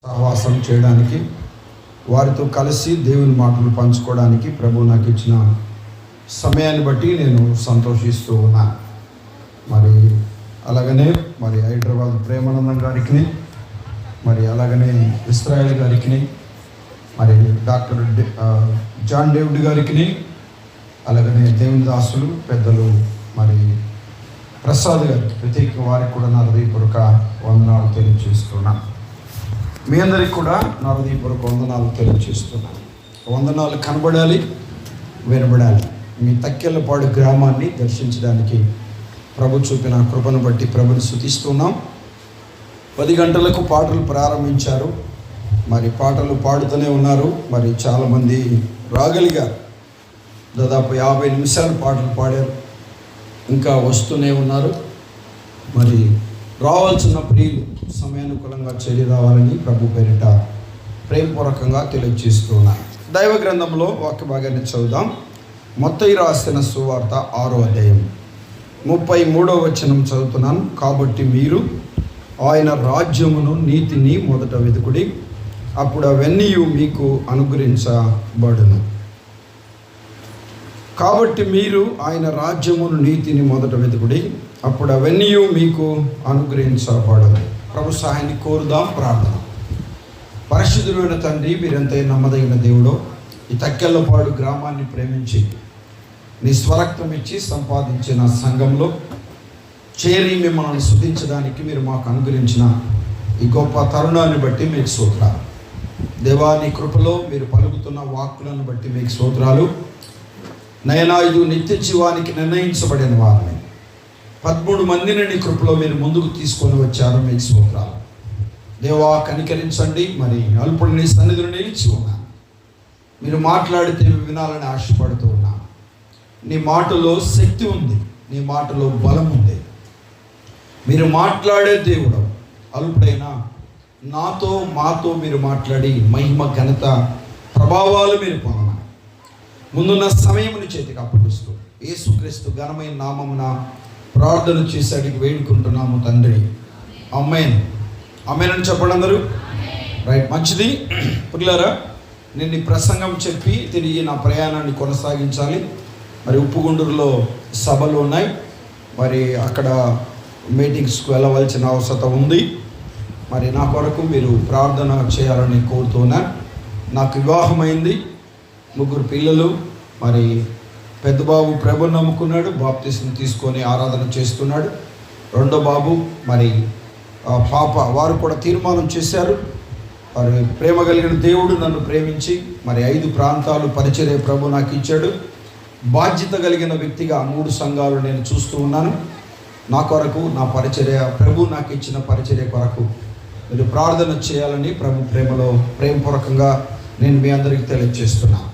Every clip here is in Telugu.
సహవాసం చేయడానికి, వారితో కలిసి దేవుని మాటలు పంచుకోవడానికి ప్రభు నాకు ఇచ్చిన సమయాన్ని బట్టి నేను సంతోషిస్తూ ఉన్నాను. అలాగనే హైదరాబాద్ ప్రేమానందం గారికి, అలాగనే ఇస్రాయేల్ గారికి, డాక్టర్ జాన్ డేవిడ్ గారికి, అలాగనే దేవుని దాసులు పెద్దలు ప్రసాద్ గారికి ప్రత్యేక వారికి కూడా నా హృదయపూర్వక వందనాలు తెలియజేస్తున్నాను. మీ అందరికి కూడా నా హృదయపూర్వక వందనాలు తెలియజేస్తున్నాను. వందనాలు కనబడాలి, వినబడాలి. మీ తక్కెళ్ళపాడు గ్రామాన్ని దర్శించడానికి ప్రభు చూపిన కృపను బట్టి ప్రభుని స్తుతిస్తున్నాం. 10 గంటలకు పాటలు ప్రారంభించారు. పాటలు పాడుతూనే ఉన్నారు. చాలామంది రాగలిగారు. దాదాపు 50 నిమిషాలు పాటలు పాడారు. ఇంకా వస్తూనే ఉన్నారు. రావాల్సిన ప్రియులు సమయానుకూలంగా చేరి రావాలని ప్రభు పేరిట ప్రేమపూర్వకంగా తెలియజేస్తున్నాను. దైవ గ్రంథంలో వాక్య భాగాన్ని చదువుదాం. మత్తయి రాసిన సువార్త 6వ అధ్యాయం 33వ వచనం చదువుతున్నాను. కాబట్టి మీరు ఆయన రాజ్యమును నీతిని మొదట వెతుకుడి, అప్పుడు అవన్నీ మీకు అనుగ్రహించబడును. కాబట్టి మీరు ఆయన రాజ్యమును నీతిని మొదట వెతుకుడి, అప్పుడు అవన్నీ మీకు అనుగ్రహించబడదు. ప్రభు సహాయాన్ని కోరుదాం. ప్రార్థన. పరిశుద్ధుడైన తండ్రి, మీరెంతైనా నమ్మదగిన దేవుడో, ఈ తక్కెళ్ళపాడు గ్రామాన్ని ప్రేమించి నీ స్వరక్తం ఇచ్చి సంపాదించిన సంఘంలో చేరి మిమ్మల్ని స్తుతించడానికి మీరు మాకు అనుగ్రహించిన ఈ గొప్ప తరుణాన్ని బట్టి మీకు స్తోత్రాలు. దేవా, నీ కృపలో మీరు పలుకుతున్న వాక్కులను బట్టి మీకు స్తోత్రాలు. నయనాయుడు నిత్య జీవానికి నిర్ణయించబడిన వారిని 13 మందిని నీ కృపలో మీరు ముందుకు తీసుకొని వచ్చారు. మీకు స్తోత్రాలు. దేవా, కనికరించండి. అల్పుడు నీ సన్నిధిలో నిలిచి ఉన్నాను. మీరు మాట్లాడితే వినాలని ఆశపడుతూ ఉన్నాను. నీ మాటలో శక్తి ఉంది, నీ మాటలో బలం ఉంది. మీరు మాట్లాడే దేవుడు. అల్పుడైన నాతో మాతో మీరు మాట్లాడి మహిమ ఘనత ప్రభావాలు మీరు పొందమని ముందున్న సమయముని చేతికి అప్పగిస్తూ యేసుక్రీస్తు ఘనమైన నామమున ప్రార్థన చేసి అడిగి వేడుకుంటున్నాము తండ్రి. ఆమేన్. ఆమేన్ అని చెప్పండి అందరూ. రైట్, మంచిది. పిల్లరా, నేను ఈ ప్రసంగం చెప్పి తిరిగి నా ప్రయాణాన్ని కొనసాగించాలి. ఉప్పుగుండూరులో సభలు ఉన్నాయి. అక్కడ మీటింగ్స్కి వెళ్ళవలసిన అవసరం ఉంది. నా కొరకు మీరు ప్రార్థన చేయాలని కోరుతున్నాను. నాకు వివాహమైంది, 3 పిల్లలు. పెద్ద బాబు ప్రభుని నమ్ముకున్నాడు, బాప్తిస్మం తీసుకొని ఆరాధన చేస్తున్నాడు. రెండో బాబు పాప వారు కూడా తీర్మానం చేశారు. ప్రేమ కలిగిన దేవుడు నన్ను ప్రేమించి 5 ప్రాంతాలు పరిచర్య ప్రభు నాకు ఇచ్చాడు. బాధ్యత కలిగిన వ్యక్తిగా 3 సంఘాలు నేను చూస్తూ ఉన్నాను. నా కొరకు, నా పరిచర్య, ప్రభు నాకు ఇచ్చిన పరిచర్య కొరకు మీరు ప్రార్థన చేయాలని ప్రభు ప్రేమలో ప్రేమపూర్వకంగా నేను మీ అందరికీ తెలియజేస్తున్నాను.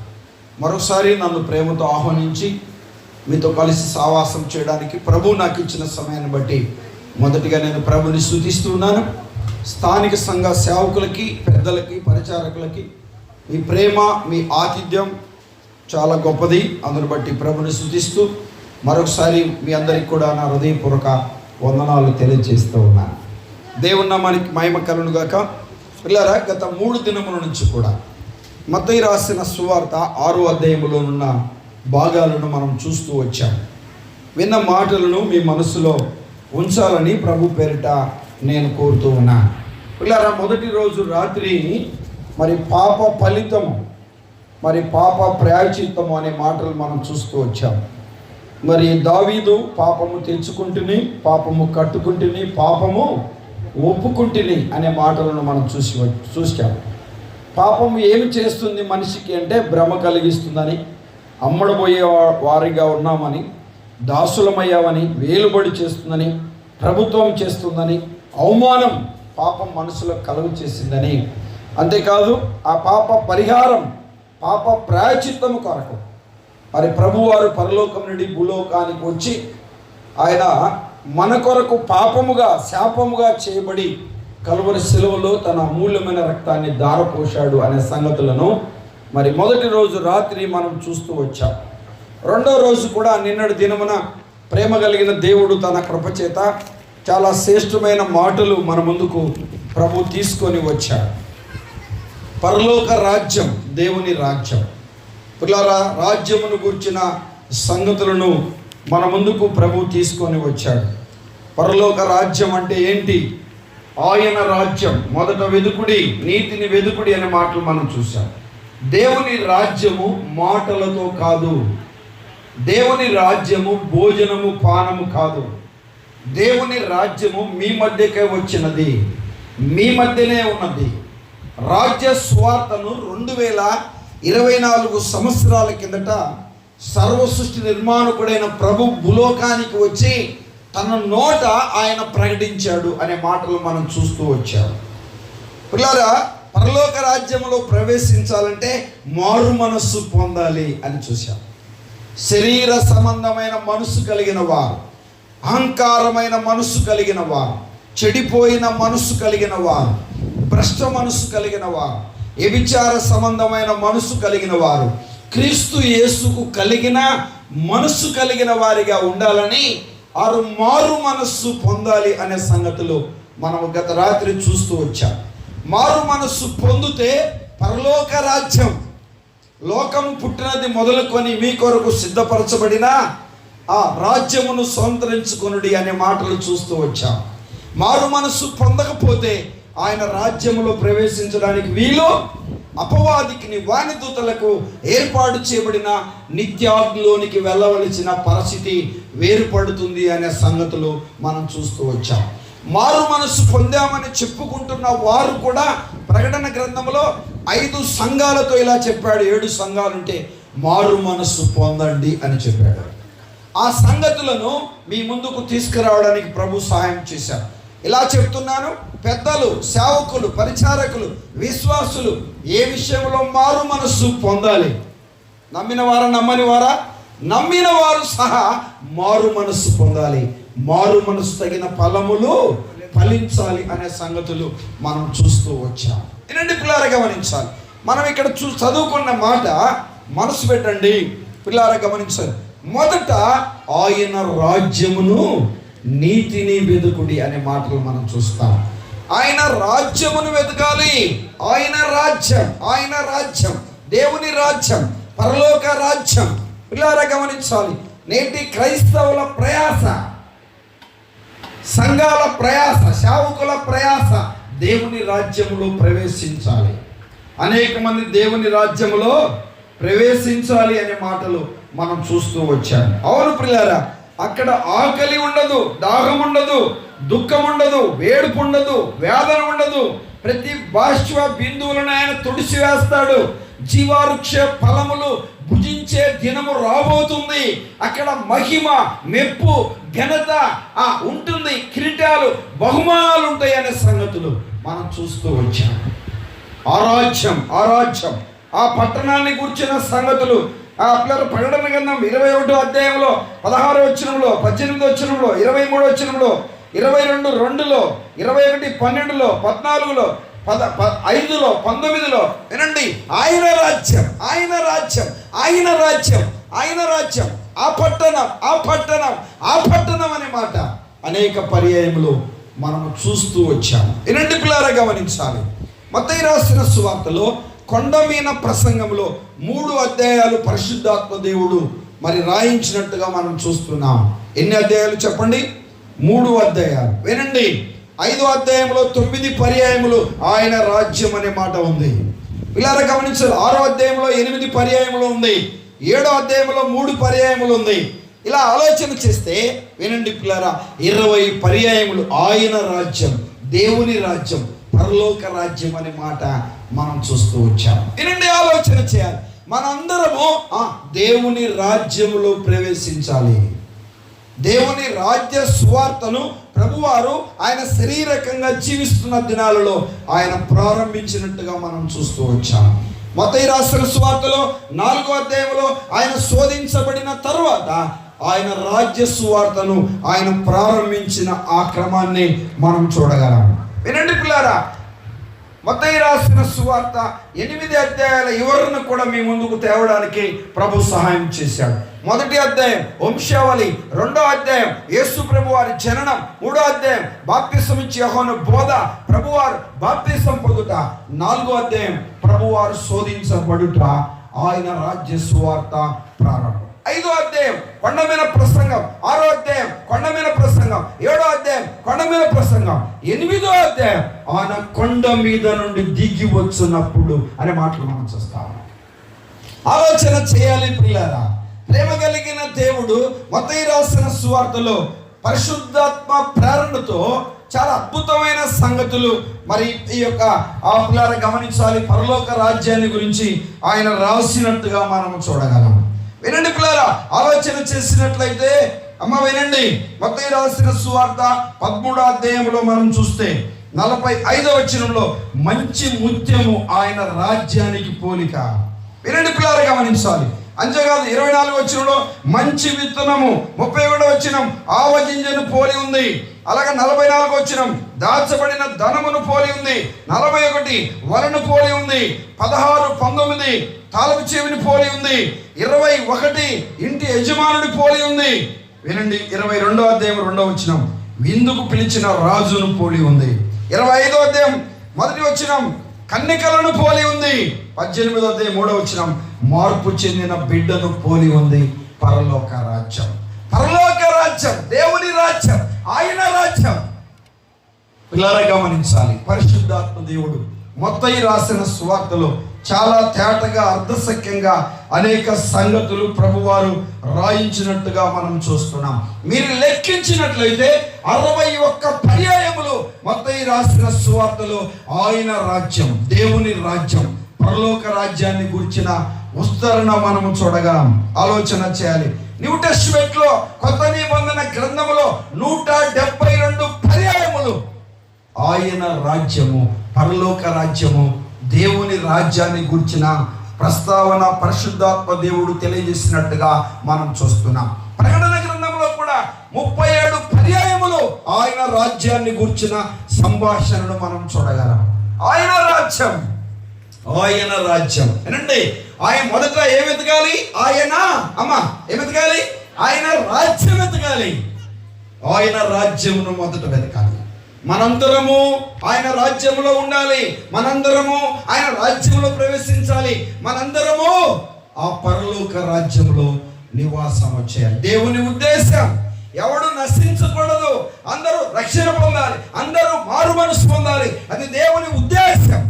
మరోసారి నన్ను ప్రేమతో ఆహ్వానించి మీతో కలిసి సావాసం చేయడానికి ప్రభు నాకు ఇచ్చిన సమయాన్ని బట్టి మొదటిగా నేను ప్రభుని స్తుతిస్తున్నాను. స్థానిక సంఘ సేవకులకి, పెద్దలకి, పరిచారకులకి మీ ప్రేమ, మీ ఆతిథ్యం చాలా గొప్పది. అందుని బట్టి ప్రభుని స్తుతిస్తూ మరొకసారి మీ అందరికీ కూడా నా హృదయపూర్వక వందనాలు తెలియజేస్తూ ఉన్నాను. దేవుని నామానికి మహిమ కలుగును గాక. పిల్లరా, గత 3 దినముల నుంచి కూడా మత్తయి రాసిన సువార్త 6వ అధ్యాయంలోనున్న భాగాలను మనం చూస్తూ వచ్చాము. విన్న మాటలను మీ మనసులో ఉంచాలని ప్రభు పేరిట నేను కోరుతూ ఉన్నాను. పిల్లరా, మొదటి రోజు రాత్రి పాప ఫలితము, పాప ప్రాయశ్చిత్తము అనే మాటలు మనం చూస్తూ వచ్చాము. దావీదు పాపము తెచ్చుకుంటుని, పాపము కట్టుకుంటుని, పాపము ఒప్పుకుంటుని అనే మాటలను మనం చూసాము. పాపము ఏమి చేస్తుంది మనిషికి అంటే భ్రమ కలిగిస్తుందని, అమ్మడబోయే వారిగా ఉన్నామని, దాసులమయ్యామని, వేలుబడి చేస్తుందని, ప్రభుత్వం చేస్తుందని, అవమానం పాపం మనసులో కలుగు చేసిందని, అంతేకాదు ఆ పాప పరిహారం, పాప ప్రాయశ్చిత్తము కొరకు ప్రభువారు పరలోకం నుండి భూలోకానికి వచ్చి ఆయన మన కొరకు పాపముగా, శాపముగా చేయబడి కలువరి శిలువలో తన అమూల్యమైన రక్తాన్ని ధారపోశాడు అనే సంగతులను మొదటి రోజు రాత్రి మనం చూస్తూ వచ్చాం. రెండో రోజు కూడా నిన్నటి దినమున ప్రేమ కలిగిన దేవుడు తన కృపచేత చాలా శ్రేష్టమైన మాటలు మన ముందుకు ప్రభు తీసుకొని వచ్చాడు. పరలోక రాజ్యం దేవుని రాజ్యం. పిల్లరా, రాజ్యమును గూర్చిన సంగతులను మన ముందుకు ప్రభు తీసుకొని వచ్చాడు. పరలోక రాజ్యం అంటే ఏంటి? ఆయన రాజ్యం మొదట వెదుకుడి, నీతిని వెదుకుడి అనే మాటలు మనం చూసాం. దేవుని రాజ్యము మాటలతో కాదు. దేవుని రాజ్యము భోజనము పానము కాదు. దేవుని రాజ్యము మీ మధ్యకే వచ్చినది, మీ మధ్యనే ఉన్నది. రాజ్య స్వార్థను 2024 సంవత్సరాల కిందట సర్వ సృష్టి నిర్మాణకుడైన ప్రభు భూలోకానికి వచ్చి తన నోట ఆయన ప్రకటించాడు అనే మాటలు మనం చూస్తూ వచ్చాము. పిల్లరా, పరలోక రాజ్యంలో ప్రవేశించాలంటే మారు మనస్సు పొందాలి అని చూశాం. శరీర సంబంధమైన మనసు కలిగిన వారు, అహంకారమైన మనసు కలిగిన వారు, చెడిపోయిన మనసు కలిగిన వారు, భ్రష్ట మనసు కలిగిన వారు, వ్యభిచార సంబంధమైన మనసు కలిగిన వారు, క్రీస్తు యేసుకు కలిగిన మనసు కలిగిన వారిగా ఉండాలని వారు మారు మనస్సు పొందాలి అనే సంగతులు మనం గత రాత్రి చూస్తూ వచ్చాం. మారు మనస్సు పొందితే పరలోక రాజ్యం, లోకము పుట్టినది మొదలుకొని మీ కొరకు సిద్ధపరచబడిన ఆ రాజ్యమును స్వతంత్రించుకొనుడి అనే మాటలు చూస్తూ వచ్చాం. మారు మనస్సు పొందకపోతే ఆయన రాజ్యములో ప్రవేశించడానికి వీలు, అపవాదికి వాని దూతలకు ఏర్పాటు చేయబడిన నిత్యాగ్నిలోనికి వెళ్ళవలసిన పరిస్థితి వేరుపడుతుంది అనే సంగతులు మనం చూస్తూ వచ్చాం. మారు మనస్సు పొందామని చెప్పుకుంటున్న వారు కూడా ప్రకటన గ్రంథంలో 5 సంఘాలతో ఇలా చెప్పాడు. 7 సంఘాలుంటే మారు మనస్సు పొందండి అని చెప్పాడు. ఆ సంగతులను మీ ముందుకు తీసుకురావడానికి ప్రభు సహాయం చేశారు. ఇలా చెప్తున్నాను, పెద్దలు, సేవకులు, పరిచారకులు, విశ్వాసులు ఏ విషయంలో మారు మనస్సు పొందాలి? నమ్మిన వారా, నమ్మని వారా? నమ్మిన వారు సహా మారు మనస్సు పొందాలి. మారు మనస్సు తగిన ఫలములు ఫలించాలి అనే సంగతులు మనం చూస్తూ వచ్చాం. ఏంటంటే పిల్లారా గమనించాలి, మనం ఇక్కడ చదువుకున్న మాట మనసు పెట్టండి. పిల్లారా గమనించాలి, మొదట ఆయన రాజ్యమును నీతిని వెదుకుడి అనే మాటలు మనం చూస్తాం. ఆయన రాజ్యమును వెతకాలి. ఆయన రాజ్యం, ఆయన రాజ్యం, దేవుని రాజ్యం, పరలోక రాజ్యం. పిల్లారా గమనించాలి, నేటి క్రైస్తవుల ప్రయాస, సంఘాల ప్రయాస, సేవకుల ప్రయాస దేవుని రాజ్యములో ప్రవేశించాలి. అనేక మంది దేవుని రాజ్యములో ప్రవేశించాలి అనే మాటలు మనం చూస్తూ వచ్చాము. అవును పిల్లారా, అక్కడ ఆకలి ఉండదు, దాహం ఉండదు, దుఃఖం ఉండదు, వేడుపు ఉండదు, వేదన ఉండదు. ప్రతి బాష్ప బిందువులను ఆయన తుడిచి వేస్తాడు. జీవావృక్ష ఫలములు భుజించే దినము రాబోతుంది. అక్కడ మహిమ, మెప్పు, ఘనత ఉంటుంది. కిరీటాలు, బహుమానాలు ఉంటాయి అనే సంగతులు మనం చూస్తూ వచ్చాము. ఆ రాజ్యం, ఆ రాజ్యం, ఆ పట్టణాన్ని గురించిన సంగతులు పిల్లల ప్రకటన గ్రంథం 21వ అధ్యాయంలో 16వ వచనంలో, 18వ వచనంలో, 23వ వచనంలో, 22:2లో, 21:12లో, 14లో, 5లో, 19లో వినండి. ఆయన రాజ్యం, ఆయన రాజ్యం, ఆయన రాజ్యం, ఆయన రాజ్యం, ఆ పట్టణం, ఆ పట్టణం, ఆ పట్టణం అనే మాట అనేక పర్యాయములు మనము చూస్తూ వచ్చాము. వినండి పిల్లారా గమనించాలి, మత్తయి రాసిన సువార్తలో కొండ మీద ప్రసంగంలో 3 అధ్యాయాలు పరిశుద్ధాత్మ దేవుడు మరి రాయించినట్టుగా మనం చూస్తున్నాం. ఎన్ని అధ్యాయాలు చెప్పండి? 3 అధ్యాయాలు. వినండి, 5వ అధ్యాయంలో 9 పర్యాయములు ఆయన రాజ్యం అనే మాట ఉంది. పిల్లారా గమనించాలి, 6వ అధ్యాయంలో 8 పర్యాయములు ఉంది. 7వ అధ్యాయంలో 3 పర్యాయములు ఉంది. ఇలా ఆలోచన చేస్తే వినండి పిల్లారా, 20 పర్యాయములు ఆయన రాజ్యం, దేవుని రాజ్యం, పరలోక రాజ్యం అనే మాట మనం చూస్తూ వచ్చాం. వినండి, ఆలోచన చేయాలి. మనందరము దేవుని రాజ్యములో ప్రవేశించాలి. దేవుని రాజ్య సువార్తను ప్రభువారు ఆయన శరీరకంగా జీవిస్తున్న దినాలలో ఆయన ప్రారంభించినట్టుగా మనం చూస్తూ వచ్చాం. మత్తయి రాసిన సువార్తలో 4వ అధ్యాయంలో ఆయన శోధించబడిన తర్వాత ఆయన రాజ్య సువార్తను ఆయన ప్రారంభించిన ఆ క్రమాన్ని మనం చూడగలం. వినండి పిల్లారా, మత్తయి రాసిన సువార్త 8 అధ్యాయాల వివరణ కూడా మీ ముందుకు తేవడానికి ప్రభు సహాయం చేశాడు. 1వ అధ్యాయం వంశావళి, 2వ అధ్యాయం యేసు ప్రభు వారి జననం, 3వ అధ్యాయం బాప్తిసం ఇచ్చి యోహాను బోధ, ప్రభువారు బాప్తిసం పొందుట, 4వ అధ్యాయం ప్రభువారు శోధించబడుట, ఆయన రాజ్య సువార్త ప్రారంభం. 5వ అధ్యాయం కొండ మీద ప్రసంగం, 6వ అధ్యాయం కొండ మీద ప్రసంగం, 7వ అధ్యాయం కొండ మీద ప్రసంగం, 8వ అధ్యాయం ఆయన కొండ మీద నుండి దిగి వచ్చినప్పుడు అనే మాటలు మనం చూస్తాము. ఆలోచన చేయాలి ప్రియులారా. ప్రేమ కలిగిన దేవుడు మత్తయి రాసిన సువార్తలో పరిశుద్ధాత్మ ప్రేరణతో చాలా అద్భుతమైన సంగతులు మరి ఈ యొక్క పిల్లారా గమనించాలి. పరలోక రాజ్యాన్ని గురించి ఆయన రాసినట్టుగా మనం చూడగలం. వినండి పిల్లారా, ఆలోచన చేసినట్లయితే వినండి. మత్తయి రాసిన సువార్త 13వ అధ్యాయంలో మనం చూస్తే 45వ వచనంలో మంచి ముత్యము ఆయన రాజ్యానికి పోలిక. వినండి పిల్లారా, గమనించాలి. అంతేకాదు 24వ వచనంలో మంచి విత్తనము, 31వ వచనం ఆవగింజను పోలి ఉంది. అలాగే 44వ వచనం దాచబడిన ధనమును పోలి ఉంది. 41 వలను పోలి ఉంది. 16, 19 తాళపు చెవిని పోలి ఉంది. 21 ఇంటి యజమానుని పోలి ఉంది. వినండి, 22వ అధ్యాయం 2వ వచనం విందుకు పిలిచిన రాజును పోలి ఉంది. 25వ అధ్యాయం 1వ వచనం కన్యకలను పోలి ఉంది. 18వ అధ్యాయం 3వ వచనం మార్పు చెందిన బిడ్డను పోలి ఉంది. పరలోక రాజ్యం, పరలోక రాజ్యం, దేవుని రాజ్యం, ఆయన రాజ్యం. పిల్లరా గమనించాలి. పరిశుద్ధాత్మ దేవుడు మత్తయి రాసిన సువార్తలో చాలా తేటగా అర్ధసఖ్యంగా అనేక సంగతులు ప్రభువారు రాయించినట్టుగా మనం చూస్తున్నాం. మీరు లెక్కించినట్లయితే 61 పర్యాయములు మత్తయి రాసిన సువార్తలో ఆయన రాజ్యం, దేవుని రాజ్యం, పరలోక రాజ్యాన్ని గురించిన విస్తరణ మనము చూడగలం. ఆలోచన చేయాలి. న్యూ టెస్టిమెంట్ లో కొత్త నిబంధన గ్రంథములో 172 పర్యాయములు ఆయన రాజ్యము, పరలోక రాజ్యము, దేవుని రాజ్యాన్ని గురించిన ప్రస్తావన పరిశుద్ధాత్మ దేవుడు తెలియజేసినట్టుగా మనం చూస్తున్నాం. ప్రకటన గ్రంథంలో కూడా 37 పర్యాయములు ఆయన రాజ్యాన్ని గురించిన సంభాషణను మనం చూడగలం. ఆయన రాజ్యం, ఆయన రాజ్యం. ఏనండి, ఆయన మొదట ఏం ఎతకాలి? ఏం ఎతకాలి? ఆయన రాజ్యం ఎతకాలి. ఆయన రాజ్యమును మొదట వెతకాలి. మనందరము ఆయన రాజ్యంలో ఉండాలి. మనందరము ఆయన రాజ్యంలో ప్రవేశించాలి. మనందరము ఆ పరలోక రాజ్యంలో నివాసం చేయాలి. దేవుని ఉద్దేశం ఎవడు నశించకూడదు, అందరూ రక్షణ పొందాలి, అందరూ మారు మనసు పొందాలి. అది దేవుని ఉద్దేశం.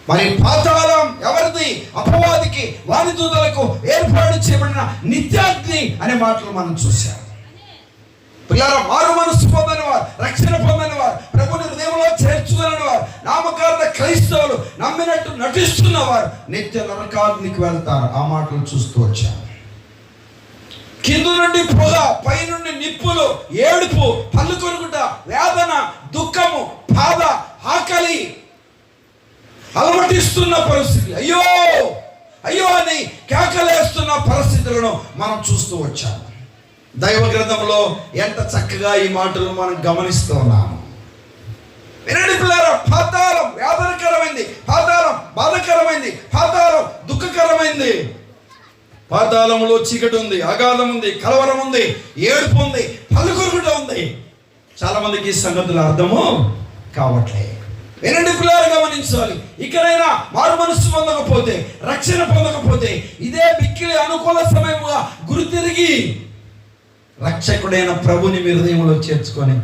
మరి పాతాళం ఎవరిది? అపవాదికి, వాని దూతలకు ఏర్పాటు చేయబడిన నిత్యాగ్ని అనే మాటలు మనం చూశాం. పిల్లల మారు మనసు పొందని వారు, రక్షణ పొందని వారు, ప్రభుని హృదయంలో చేర్చుకుని వారు, నామకార్థ క్రైస్తవులు నమ్మినట్టు నటిస్తున్న వారు నిత్య నరకాగ్నికి వెళ్తారు. ఆ మాటలు చూస్తూ వచ్చారు. కింద నుండి పొగ, పై నుండి నిప్పులు, ఏడుపు, పళ్ళు కొరుకుట, వేదన, దుఃఖము, బాధ, ఆకలి అలమటిస్తున్న పరిస్థితి, అయ్యో అయ్యో అని కేకలేస్తున్న పరిస్థితులను మనం చూస్తూ వచ్చాము. దైవ గ్రంథంలో ఎంత చక్కగా ఈ మాటలు మనం గమనిస్తూ ఉన్నాము. వినండి పిల్లరా, పాతాళం వేదనకరమైంది, పాతాళం బాధకరమైంది, పాతాళం దుఃఖకరమైంది. పాతాళంలో చీకటి ఉంది, అగాధం ఉంది, కలవరం ఉంది, ఏడుపు ఉంది, పలుకురుట ఉంది. చాలా మందికి ఈ సంగతులు అర్థము కావట్లేదు. వినండి పిల్లలు, గమనించాలి. ఇకనైనా మారు మనస్సు పొందకపోతే, రక్షణ పొందకపోతే ఇదే మిక్కిలి అనుకూల సమయముగా గురితిరిగి రక్షకుడైన ప్రభుని మీ హృదయంలో చేర్చుకొని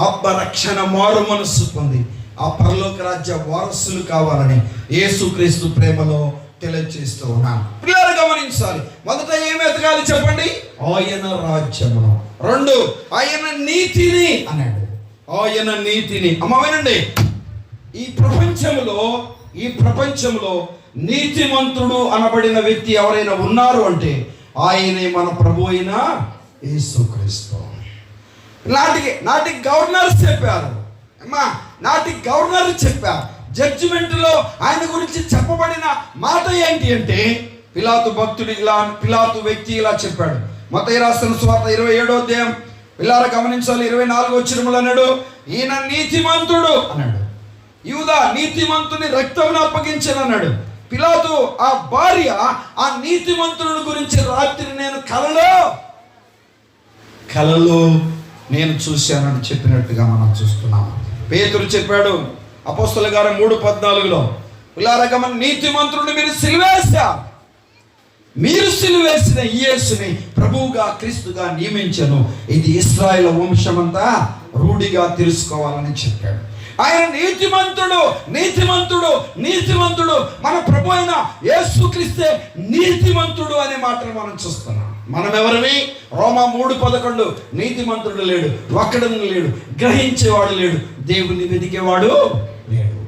ఆత్మరక్షణ మారు మనస్సు పొంది ఆ పరలోక రాజ్య వారసులు కావాలని యేసుక్రీస్తు ప్రేమలో తెలియజేస్తూ ఉన్నాను. పిల్లలు గమనించాలి. మొదట ఏమి ఎతకాలి చెప్పండి? ఆయన రాజ్యమును. 2 ఆయన నీతిని అన్నాడు. ఆయన నీతిని. వినండి, ఈ ప్రపంచంలో నీతిమంతుడు అనబడిన వ్యక్తి ఎవరైనా ఉన్నారు అంటే ఆయనే మన ప్రభు అయిన యేసుక్రీస్తు. నాటి గవర్నర్స్ చెప్పారు, నాటి గవర్నర్ చెప్పారు. జడ్జిమెంట్లో ఆయన గురించి చెప్పబడిన మాట ఏంటి అంటే, పిలాతు వ్యక్తి ఇలా చెప్పాడు. మత్తయి రాసిన సువార్త 27వ అధ్యాయం పిల్లారా గమనించాలి. 24వ వచనములో అన్నాడు, ఈయన నీతిమంతుడు అన్నాడు. యూదా నీతిమంతుని రక్తమును అప్పగించనన్నాడు. పిలాతు ఆ భార్య ఆ నీతిమంతుని గురించి రాత్రి నేను కలలో నేను చూశానని చెప్పినట్టుగా మనం చూస్తున్నాము. పేతురు చెప్పాడు అపోస్తలుల గారు 3:14 పిల్లారగమ నీతిమంతుడిని మీరు సిలువేసిన యేసుని ప్రభువుగా క్రీస్తుగా నియమించను, ఇది ఇశ్రాయేలు వంశమంతా రూఢిగా తెలుసుకోవాలని చెప్పాడు. ఆయన నీతిమంతుడు మన ప్రభు అయిన యేసుక్రీస్తే నీతిమంతుడు అనే మాటలు మనం చూస్తున్నాం. మనం ఎవరివి? రోమా 3:11 నీతిమంతుడు లేడు, ఒక్కడను లేడు, గ్రహించేవాడు లేడు, దేవుని వెతికేవాడు లేడు.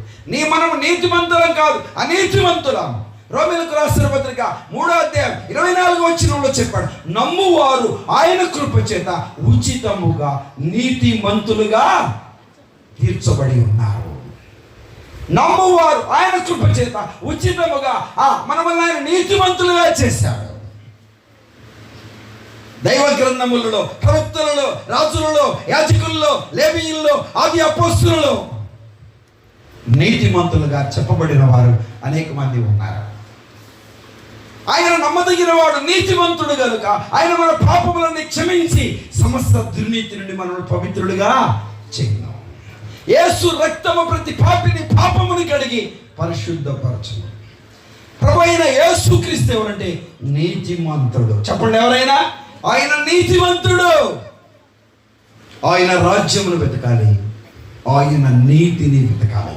మనం నీతిమంతులం కాదు, అనీతిమంతులం. రోమీయులకు రాసిన పత్రిక 3:24 చెప్పాడు, నమ్మువారు ఆయన కృప చేత ఉచితముగా నీతిమంతులుగా తీర్చబడి ఉన్నారు. నమ్మువారు ఆయన కృప చేత ఉచితముగా మనల్ని ఆయన నీతిమంతులుగా చేశాడు. దైవ గ్రంథములలో, ప్రవక్తలలో, రాజులలో, యాజకులలో, లేవీయులలో, ఆది అపోస్తలులలో నీతిమంతులుగా చెప్పబడిన వారు అనేక మంది ఉన్నారు. ఆయన నమ్మదగిన వాడు, నీతిమంతుడు కనుక ఆయన మన పాపములన్నీ క్షమించి సమస్త దుర్నీతి నుండి మనల్ని పవిత్రుడిగా చేయను. యేసు రక్తము ప్రతి పాపిని పాపముని కడిగి పరిశుద్ధపరచును. ప్రభు అయిన యేసుక్రీస్తు ఎవరంటే నీతిమంతుడు. చెప్పండి ఎవరైనా, ఆయన నీతిమంతుడు. ఆయన రాజ్యమును వెతకాలి, ఆయన నీతిని వెతకాలి.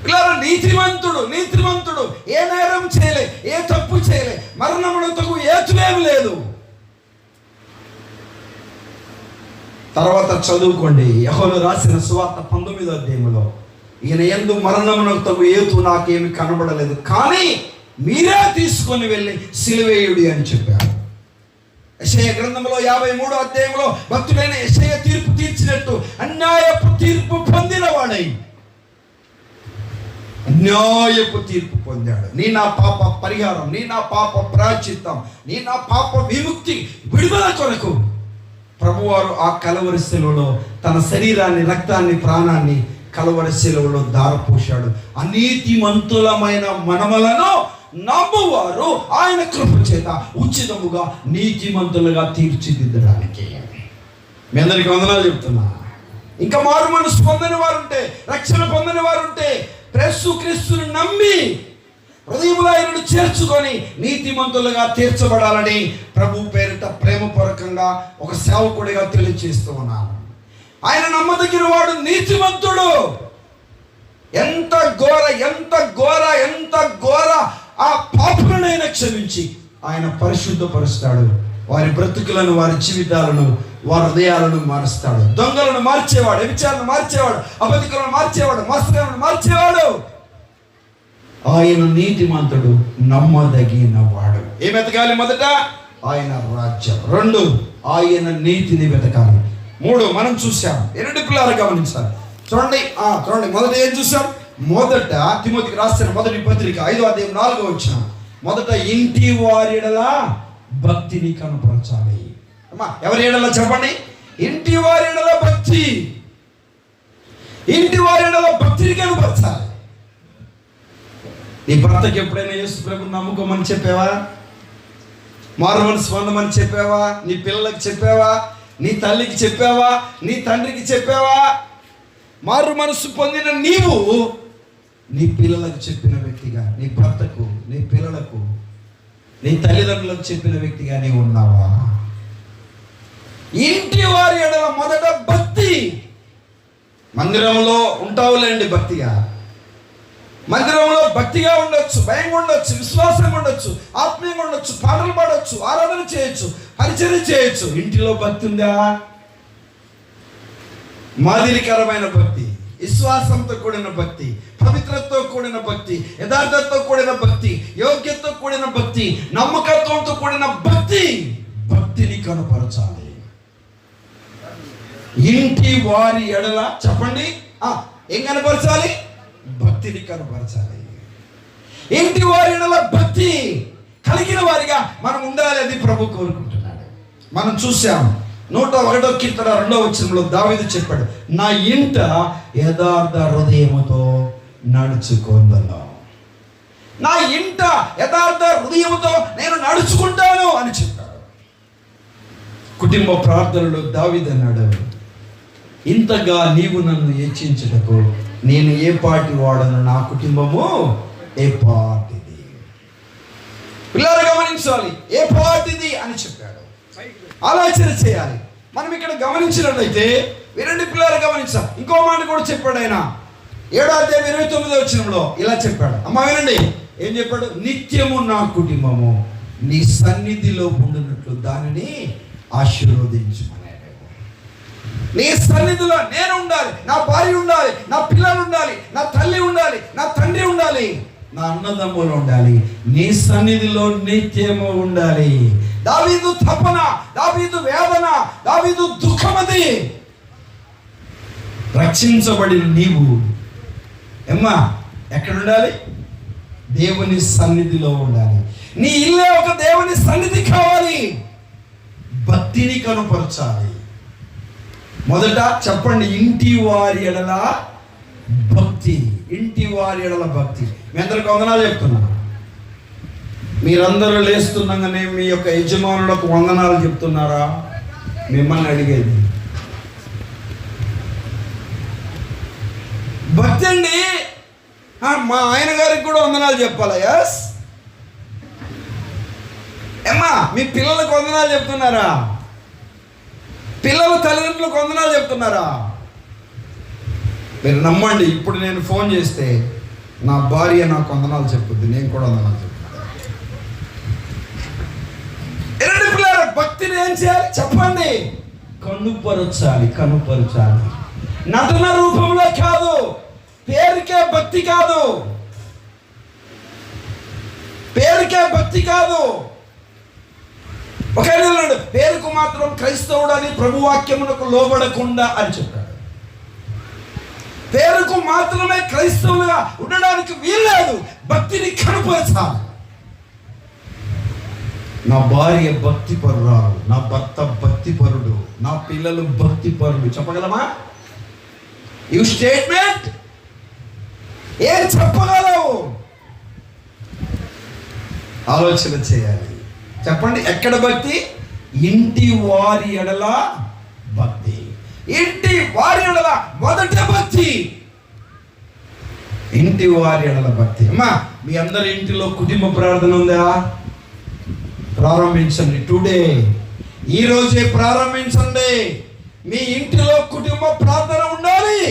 ఇలా నీతిమంతుడు ఏ నేరం చేయలే, ఏ తప్పు చేయలే, మరణమునకు ఏతువేమి లేదు. తర్వాత చదువుకోండి యోహాను రాసిన సువార్త 19వ ఈయన యందు మరణమునకు ఏతు నాకేమి కనబడలేదు, కానీ మీరే తీసుకొని వెళ్ళి సిలువేయుడి అని చెప్పారు. యెషయా గ్రంథంలో 53వ భక్తుడైన యెషయా తీర్పు తీర్చినట్టు అన్యాయపు తీర్పు పొందినవాడై అన్యాయపు తీర్పు పొందాడు. నీ నా పాప పరిహారం, నీ నా పాప ప్రాయశ్చిత్తం, నీ నా పాప విముక్తి, విడుదల కొరకు ప్రభువారు ఆ కలవరి శిలువలో తన శరీరాన్ని, రక్తాన్ని, ప్రాణాన్ని కలవరి శిలువలో దారపోశాడు. అనీతిమంతులమైన మనమలను నమ్మువారు ఆయన కృప చేత ఉచితముగా నీతిమంతులుగా తీర్చిదిద్దడానికి. మీ అందరికీ వందనాలు చెప్తున్నా. ఇంకా మారు మనసు పొందని వారు ఉంటే, రక్షణ పొందని వారు ఉంటే, యేసుక్రీస్తుని నమ్మి హృదయములో ఆయనను చేర్చుకొని నీతిమంతులుగా తీర్చబడాలని ప్రభు పేరిట ప్రేమపూర్వకంగా ఒక సేవకుడిగా తెలియజేస్తూ ఉన్నాను. ఆయన నమ్మదగిన వాడు, నీతిమంతుడు. ఎంత ఘోర ఆ పాపులనైనా క్షమించి ఆయన పరిశుద్ధపరుస్తాడు. వారి బ్రతుకులను, వారి జీవితాలను, వారి హృదయాలను మారుస్తాడు. దొంగలను మార్చేవాడు, వ్యభిచారులను మార్చేవాడు, అబద్ధికులను మార్చేవాడు, మోసగాలను మార్చేవాడు. ఆయన నీతిమంతుడు, నమ్మదగిన వాడు. ఏం వెతకాలి? మొదట ఆయన రాజ్యం, 2 ఆయన నీతిని వెతకాలి, 3 మనం చూసాం. 2 పిల్లలు గమనించాలి. చూడండి మొదట ఏం చూసాం? మొదట తిమోతికి రాసిన మొదటి పత్రిక 5:4 మొదట ఇంటి వారి ఎడల భక్తిని కనపరచాలి. అమ్మా ఎవరి ఎడల చెప్పండి? ఇంటి వారి ఎడల భక్తి. ఇంటి వారి ఎడల భక్తిని కనపరచాలి. నీ భర్తకి ఎప్పుడైనా యేసు ప్రభువుని నమ్ముకోమని చెప్పావా? మారు మనసు పొందమని చెప్పావా? నీ పిల్లలకి చెప్పావా? నీ తల్లికి చెప్పావా? నీ తండ్రికి చెప్పావా? మారు మనసు పొందిన నీవు నీ పిల్లలకు చెప్పిన వ్యక్తిగా, నీ భర్తకు, నీ పిల్లలకు, నీ తల్లిదండ్రులకు చెప్పిన వ్యక్తిగా నీవు ఉన్నావా? ఇంటి వారి ఎడల మొదట భక్తి. మందిరంలో ఉంటావులేండి భక్తిగా, మందిరంలో భక్తిగా ఉండొచ్చు, భయంగా ఉండొచ్చు, విశ్వాసంగా ఉండొచ్చు, ఆత్మీయంగా ఉండొచ్చు, పాటలు పాడొచ్చు, ఆరాధన చేయొచ్చు, పరిచర్య చేయొచ్చు. ఇంటిలో భక్తి ఉందా? మాదిరికరమైన భక్తి, విశ్వాసంతో కూడిన భక్తి, పవిత్రతతో కూడిన భక్తి, యథార్థతతో కూడిన భక్తి, యోగ్యతతో కూడిన భక్తి, నమ్మకత్వంతో కూడిన భక్తిని కనపరచాలి. ఇంటి వారి ఎడల చెప్పండి ఏం కనపరచాలి? భక్తిని కనపరచాలి. ఇంటి వారి ఎడల భక్తి కలిగిన వారిగా మనం ఉండాలి. అది ప్రభు కోరుకుంటున్నాడు. మనం చూసాం 101వ కీర్తన 2వ వచనంలో దావీదు చెప్పాడు, నా ఇంట యథార్థ హృదయముతో నడుచుకొందును. నా ఇంట యథార్థ హృదయముతో నేను నడుచుకుంటాను అని చెప్పాడు. కుటుంబ ప్రార్థనలో దావీదు అన్నాడు, ఇంతగా నీవు నన్ను హెచ్చించుటకు నేను ఏ పాటి వాడను, నా కుటుంబము ఏ పాటిది. పిల్లలు గమనించాలి, ఏ పాటిది అని చెప్పాడు. ఆలోచన చేయాలి. మనం ఇక్కడ గమనించినట్లయితే వినండి పిల్లలు, గమనించాలి. ఇంకో మాట కూడా చెప్పాడు ఆయన 7వ అధ్యాయం 29వ వచనంలో ఇలా చెప్పాడు. అమ్మ వినండి, ఏం చెప్పాడు? నిత్యము నా కుటుంబము నీ సన్నిధిలో ఉండునట్లు దానిని ఆశీర్వదించుమన్నాడు. నీ సన్నిధిలో నేను ఉండాలి, నా భార్య ఉండాలి, నా పిల్లలు ఉండాలి, నా తల్లి ఉండాలి, నా తండ్రి ఉండాలి, నా అన్నదమ్ములు ఉండాలి. నీ సన్నిధిలో నిత్యము ఉండాలి. దావీదు తపన, దావీదు వేదన, దావీదు దుఃఖమది. రక్షించబడిన నీవు ఏమ్మా ఎక్కడ ఉండాలి? దేవుని సన్నిధిలో ఉండాలి. నీ ఇల్లే ఒక దేవుని సన్నిధి కావాలి. భక్తిని కనుపరచాలి. మొదట చెప్పండి, ఇంటి వారి ఎడల భక్తి. ఇంటి వారి ఎడల భక్తి. మీ అందరికి వందనాలు చెప్తున్నాను. మీరందరూ లేస్తున్నాగానే మీ యొక్క యజమానులకు వందనాలు చెప్తున్నారా? మిమ్మల్ని అడిగేది భక్తి అండి. మా ఆయన గారికి కూడా వందనాలు చెప్పాలా? ఎస్. ఏమ్మా మీ పిల్లలకు వందనాలు చెప్తున్నారా? పిల్లల తల్లిదండ్రులకు వందనాలు చెప్తున్నారా? మీరు నమ్మండి, ఇప్పుడు నేను ఫోన్ చేస్తే నా భార్య నాకు వందనాలు చెప్పుద్ది, నేను కూడా వందనాలు చెప్తాను. ఎన్నడి పిల్లలు భక్తిని ఏం చేయాలి చెప్పండి? కనుపరచాలి. నటన రూపంలో కాదు, పేరుకే భక్తి కాదు, ఒక ఆయన పేరుకు మాత్రం క్రైస్తవుడు అని ప్రభువాక్యమునకు లోబడకుండా అని చెప్పాడు. పేరుకు మాత్రమే క్రైస్తవులుగా ఉండడానికి వీల్లేదు. భక్తిని కనుపరచాలి. నా భార్య భక్తి పరురాలు, నా భర్త భక్తి పరుడు, నా పిల్లలు భక్తి పరుడు చెప్పగలమా? ఈ స్టేట్మెంట్ ఏం చెప్పగలవు? ఆలోచన చేయాలి. చెప్పండి, ఎక్కడ భక్తి? ఇంటి వారి ఎడల భక్తి. ఇంటి వారి ఎడల మొదట భక్తి. ఇంటి వారి ఎడల భక్తి. అమ్మా మీ అందరి ఇంటిలో కుటుంబ ప్రార్థన ఉందా? ప్రారంభించండి. టుడే, ఈ రోజే ప్రారంభించండి. మీ ఇంటిలో కుటుంబ ప్రార్థన ఉండాలి.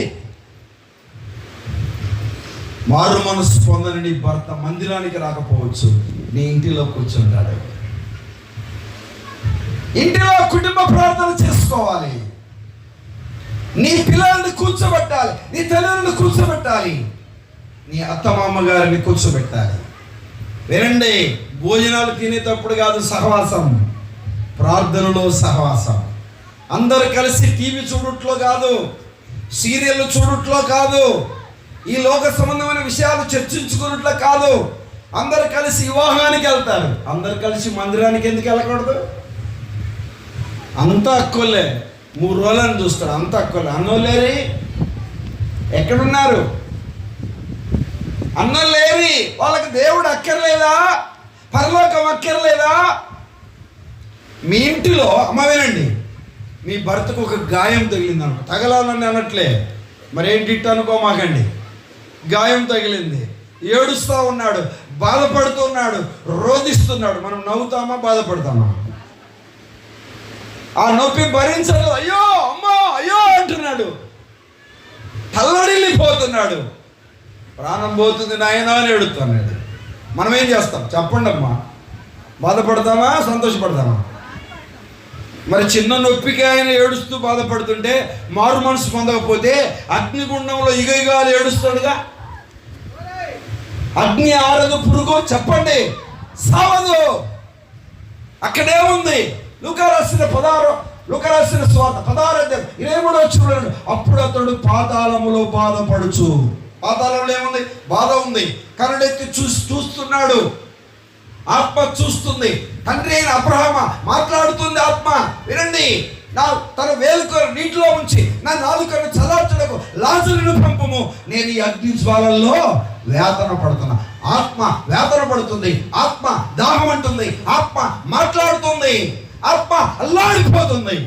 మారు మనసు పొందని నీ భర్త మందిరానికి రాకపోవచ్చు, నీ ఇంటిలో కూర్చుంటాడు. ఇంటిలో కుటుంబ ప్రార్థన చేసుకోవాలి. నీ పిల్లల్ని కూర్చోబెట్టాలి, నీ తల్లిని కూర్చోబెట్టాలి, నీ అత్తమామ గారిని కూర్చోబెట్టాలి. వినండి, భోజనాలు తినేటప్పుడు కాదు సహవాసం, ప్రార్థనలో సహవాసం. అందరు కలిసి టీవీ చూడట్లో కాదు, సీరియల్ చూడట్లో కాదు, ఈ లోక సంబంధమైన విషయాలు చర్చించుకున్నట్లో కాదు. అందరు కలిసి వివాహానికి వెళ్తారు, అందరు కలిసి మందిరానికి ఎందుకు వెళ్ళకూడదు? అంతా అక్కోలే, 3 రోజులని చూస్తారు, అంతా అక్కోలే. అన్నోళ్ళేరి ఎక్కడున్నారు? అన్నోళ్ళేరి. వాళ్ళకి దేవుడు అక్కర్లేదా? పరలోకం అక్కర్లేదా? మీ ఇంటిలో అమ్మ వినండి, మీ భర్తకు ఒక గాయం తగిలింది తగలాలని అనట్లే, మరేంటి అనుకోమాకండి. గాయం తగిలింది, ఏడుస్తూ ఉన్నాడు, బాధపడుతున్నాడు, రోధిస్తున్నాడు. మనం నవ్వుతామా, బాధపడతామా? ఆ నొప్పి భరించడు. అయ్యో అమ్మా అయ్యో అంటున్నాడు, తల్లడిల్లిపోతున్నాడు, ప్రాణం పోతుంది నాయనా అని ఏడుతున్నాడు. మనం ఏం చేస్తాం చెప్పండి అమ్మా? బాధపడతామా, సంతోషపడతామా? మరి చిన్న నొప్పికి ఆయన ఏడుస్తూ బాధపడుతుంటే, మారు మనసు పొందకపోతే అగ్నిగుండంలో ఇగైగాలు ఏడుస్తాడుగా. అగ్ని ఆరదు, పురుగు చెప్పండి సావదు. అక్కడే ఉంది. లూకా రాసిన స్వార్థ 16:23 అప్పుడు అతడు పాతాళములో బాధపడుచు. పాతాళంలో ఏముంది? బాధ ఉంది. కరుడెత్తి చూస్తున్నాడు, ఆత్మ చూస్తుంది. తండ్రి అయిన అబ్రహాము మాట్లాడుతుంది ఆత్మ. వినండి, తన వేలుకర నీటిలో ఉంచి నా నాలుకను చల్లార్చుటకు లాజరును పంపుము. నేను ఈ అగ్ని జ్వాలల్లో వేతన పడుతున్నా. ఆత్మ వేతన పడుతుంది, ఆత్మ దాహం అంటుంది, ఆత్మ మాట్లాడుతుంది, ఆత్మ అల్లాడిపోతుంది,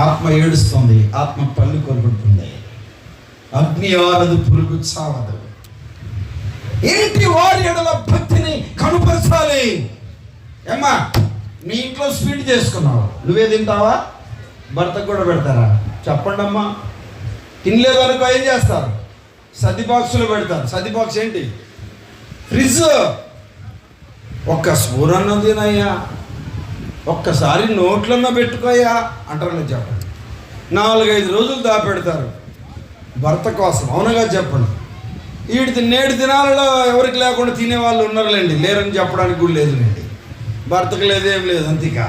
ఆత్మ ఏడుస్తుంది, ఆత్మ పళ్ళు కొరుకుతుంది. అగ్ని ఆరదు, పురుగు చావదు. ఏంటి వారి ఎడల భక్తిని కనుపరచాలి. ఏమ్మా, నీ ఇంట్లో స్వీట్ చేసుకున్నావు, నువ్వే తింటావా? భర్తకు కూడా పెడతారా? చెప్పండి అమ్మా. తినలేదు అనుకో ఏం చేస్తారు? సద్ది బాక్సులో పెడతారు. సద్ది బాక్స్ ఏంటి? ఫ్రిడ్జ్. ఒక్క స్పూన్ అన్నం తినయ్యా, ఒక్కసారి నోట్లన్నా పెట్టుకోయా అంటారు. చెప్పండి. 4-5 రోజులు దాపెడతారు భర్త కోసం. అవునగా చెప్పండి. నేడు దినాలలో ఎవరికి లేకుండా తినేవాళ్ళు ఉన్నారులేండి, లేరని చెప్పడానికి కూడా లేదులేండి. భర్తకు లేదేం లేదు, అంతికా.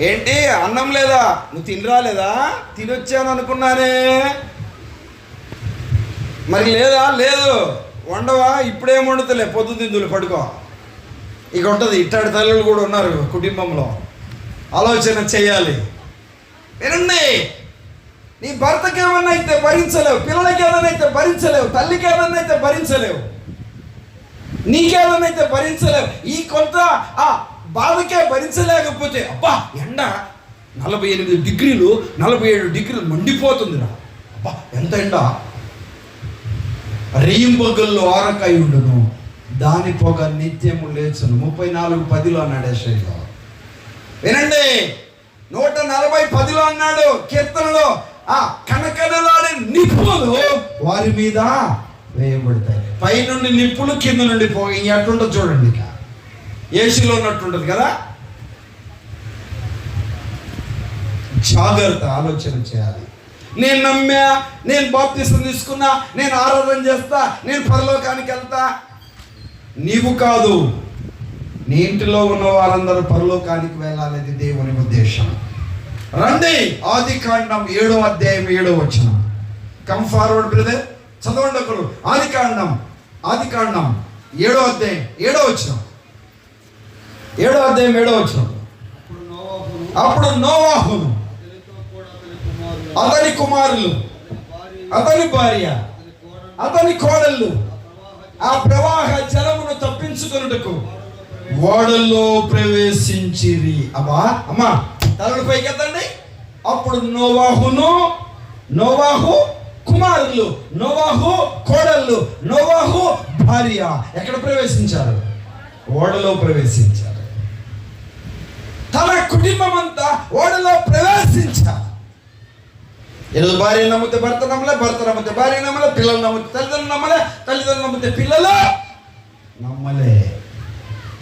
ఏంటి అన్నం లేదా? నువ్వు తినరాలేదా? తినొచ్చాను అనుకున్నానే. మరి లేదా? లేదు. వండవా? ఇప్పుడేం వండుతలే, పొద్దు తిందులు పడుకో. ఇక ఉంటుంది. ఇట్టాడి తల్లులు కూడా ఉన్నారు కుటుంబంలో. ఆలోచన చేయాలి. వినండి, నీ భర్తకి ఏమన్నా అయితే భరించలేవు, పిల్లలకి ఏదైనా అయితే భరించలేవు, తల్లికి ఏదైనా అయితే భరించలేవు, నీకేదైనా అయితే భరించలేవు. ఈ కొంత ఆ బాధకే భరించలేకపోతే, అబ్బా ఎండ 48 డిగ్రీలు 47 డిగ్రీలు మండిపోతుందిరా, అబ్బా ఎంత ఎండ, రేయింబొగ్గల్లో ఆరకాయ ఉండును, దాని పొగ నిత్యము లేచును. 34:10 అన్నాడు యెషయా. వినండి, 140:10 అన్నాడు కీర్తనలో. ఆ కనకనలాడే నిప్పులు వారి మీద వేయబడతాయి. పైనుండి నిప్పులు, కింద నుండి పొగ. ఎట్లుంటుంది చూడండి, ఇక ఏసీలో ఉన్నట్టుంటుంది కదా. జాగ్రత్త, ఆలోచన చేయాలి. నేను నమ్మా, నేను బాప్తిసం తీసుకున్నా, నేను ఆరాధన చేస్తా, నేను పరలోకానికి వెళ్తా. నీవు కాదు, నీ ఇంటిలో ఉన్న వారందరూ పరలోకానికి వెళ్ళాలనేది దేవుని ఉద్దేశం. రండి, ఆదికాండం 7వ అధ్యాయం 7వ వచనం. కమ్ ఫార్వర్డ్ బ్రదర్, చదవండి ఒకరు. ఆదికాండం 7వ అధ్యాయం 7వ వచనం. 7వ అధ్యాయం 7వ వచనం. అప్పుడు నోవాహును, అతని కుమారులు, అతని భార్య, అతని కోడళ్ళు ఆ ప్రవాహ జలమును తప్పించుకొనుటకు ఓడల్లో ప్రవేశించిరి. అమ్మా తలలు పైకి ఎత్తండి. అప్పుడు నోవాహు కుమారులు, నోవాహు కోడళ్ళు, నోవాహు భార్య ఎక్కడ ప్రవేశించారు? ఓడలో ప్రవేశించారు. తన కుటుంబం అంతా ఓడలో ప్రవేశించారు. ఈరోజు భార్య నమ్మితే భర్త నమ్మలే, భర్త నమ్మితే భార్య నమ్మలే, పిల్లలు నమ్మితే తల్లిదండ్రులు నమ్మలే, తల్లిదండ్రులు నమ్మితే పిల్లలు నమ్మలే.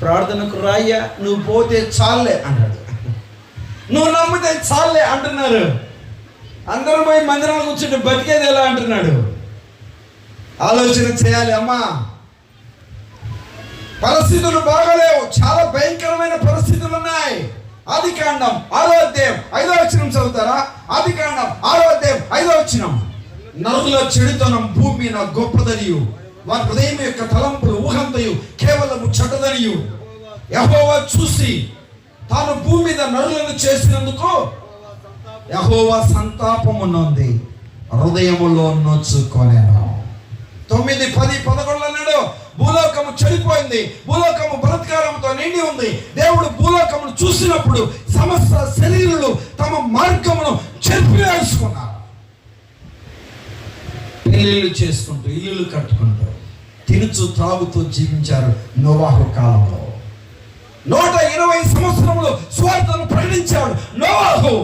ప్రార్థనకు రాయ్యా, నువ్వు పోతే చాలే అన్నాడు. నువ్వు నమ్మితే చాలే అంటున్నారు. అందరూ పోయి మందిరాలు కూర్చుంటే బతికేది ఎలా అంటున్నాడు. ఆలోచన చేయాలి అమ్మా. పరిస్థితులు బాగలేవు, చాలా భయంకరమైన పరిస్థితులు ఉన్నాయి. ఆదికాండం 6వ అధ్యాయం 5వ వచనం చదువుతారా? ఆదికాండం 6వ అధ్యాయం 5వ వచనం. నరుల చెడుతనం భూమి మీద గొప్పదనియు, వారి హృదయం యొక్క తలంపులు ఊహంతయు కేవలము చెడ్డదనియు యెహోవా చూసి తాను భూమి మీద నరులను చేసినందుకు యెహోవా సంతాపమున్నది, హృదయములో నొచ్చుకొనెను. 9, 10, 11 అన్నాడు. భూలోకము చెడిపోయింది, భూలోకము బలత్కారంతో నిండి ఉంది. దేవుడు భూలోకమును చూసినప్పుడు సమస్త శరీరులు తమ మార్గమును చెరిపివేసుకున్నారు. పెళ్లిళ్ళు చేసుకుంటూ, ఇల్లులు కట్టుకుంటూ, తినుచు త్రాగుతూ జీవించారు నోవాహు కాలంలో. 120 సంవత్సరములు స్వార్థను ప్రకటించాడు నోవాహు.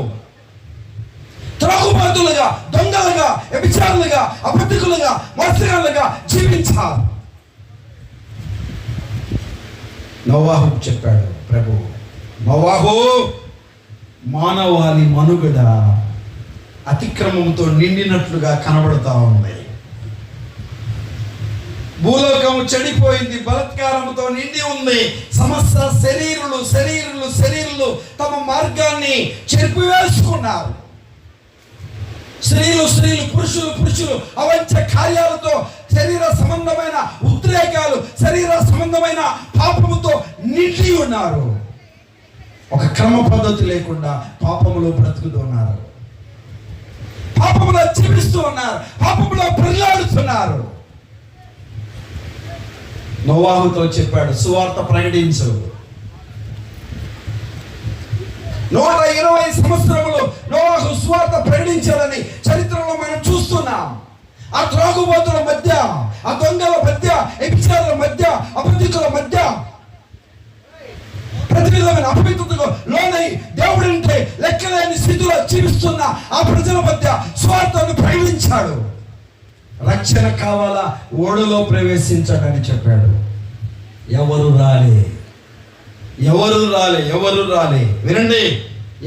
త్రాగుబాతులుగా, దొంగలుగా, వ్యభిచారులుగా, అబద్ధికులుగా, మత్స్యగాళ్ళుగా జీవించారు. నోవాహు చెప్పాడు ప్రభు, నోవాహు, మానవాళి మనుగడ అతిక్రమంతో నిండినట్లుగా కనబడతా ఉంది. భూలోకము చెడిపోయింది, బలత్కారంతో నిండి ఉంది. సమస్త శరీరులు తమ మార్గాన్ని చెరిపివేసుకున్నారు. స్త్రీలు పురుషులు అవంచ కార్యాలతో, శరీర సంబంధమైన ఉద్రేకాలు, శరీర సంబంధమైన పాపముతో నిండి ఉన్నారు. ఒక క్రమ పద్ధతి లేకుండా పాపములో బ్రతుకుతున్నారు, పాపములో జీవిస్తూ ఉన్నారు, పాపములో ప్రజలాడుతున్నారు. నోవాహుతో చెప్పాడు, సువార్త ప్రకటించు. 120 సంవత్సరములు నోవాహు సువార్త ప్రకటించాలని చరిత్రలో మనం చూస్తున్నాం. ఆ త్రాగుబోతుల మధ్య, ఆ దొంగల మధ్య, వ్యభిచారుల మధ్య, అపవిత్రుల మధ్య, ప్రతి విధమైన అపవిత్రతకు లోనై దేవుడంటే లెక్కలేని స్థితిలో జీవిస్తున్న ఆ ప్రజల మధ్య సువార్తను ప్రకటించాడు. రక్షణ కావాలా, ఓడలో ప్రవేశించాడని చెప్పాడు. ఎవరు రాలే, ఎవరు రాలే, ఎవరు రాలే. వినండి,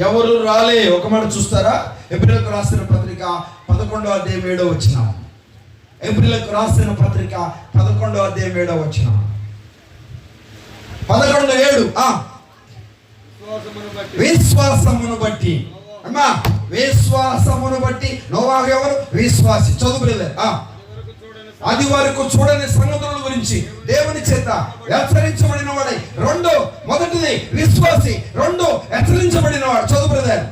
ఎవరు రాలే. ఒక మాట చూస్తారా? ఎబ్రిలకు రాసిన పత్రిక 11వ అధ్యాయం 7వ వచనం. ఎబ్రిలకు రాసిన పత్రిక 11వ అధ్యాయం 7వ వచనం. 11:7. విశ్వాసమును బట్టి, అమ్మా, విశ్వాసమును బట్టి నోవాహు ఎవరు? విశ్వాసి. చదువు బ్రదర్. అది వరకు చూడని సంగతుల గురించి దేవుని చేత హెచ్చరించబడిన వాడై, మొదటిది విశ్వాసి, హెచ్చరించబడిన వాడు. చదువు బ్రదర్.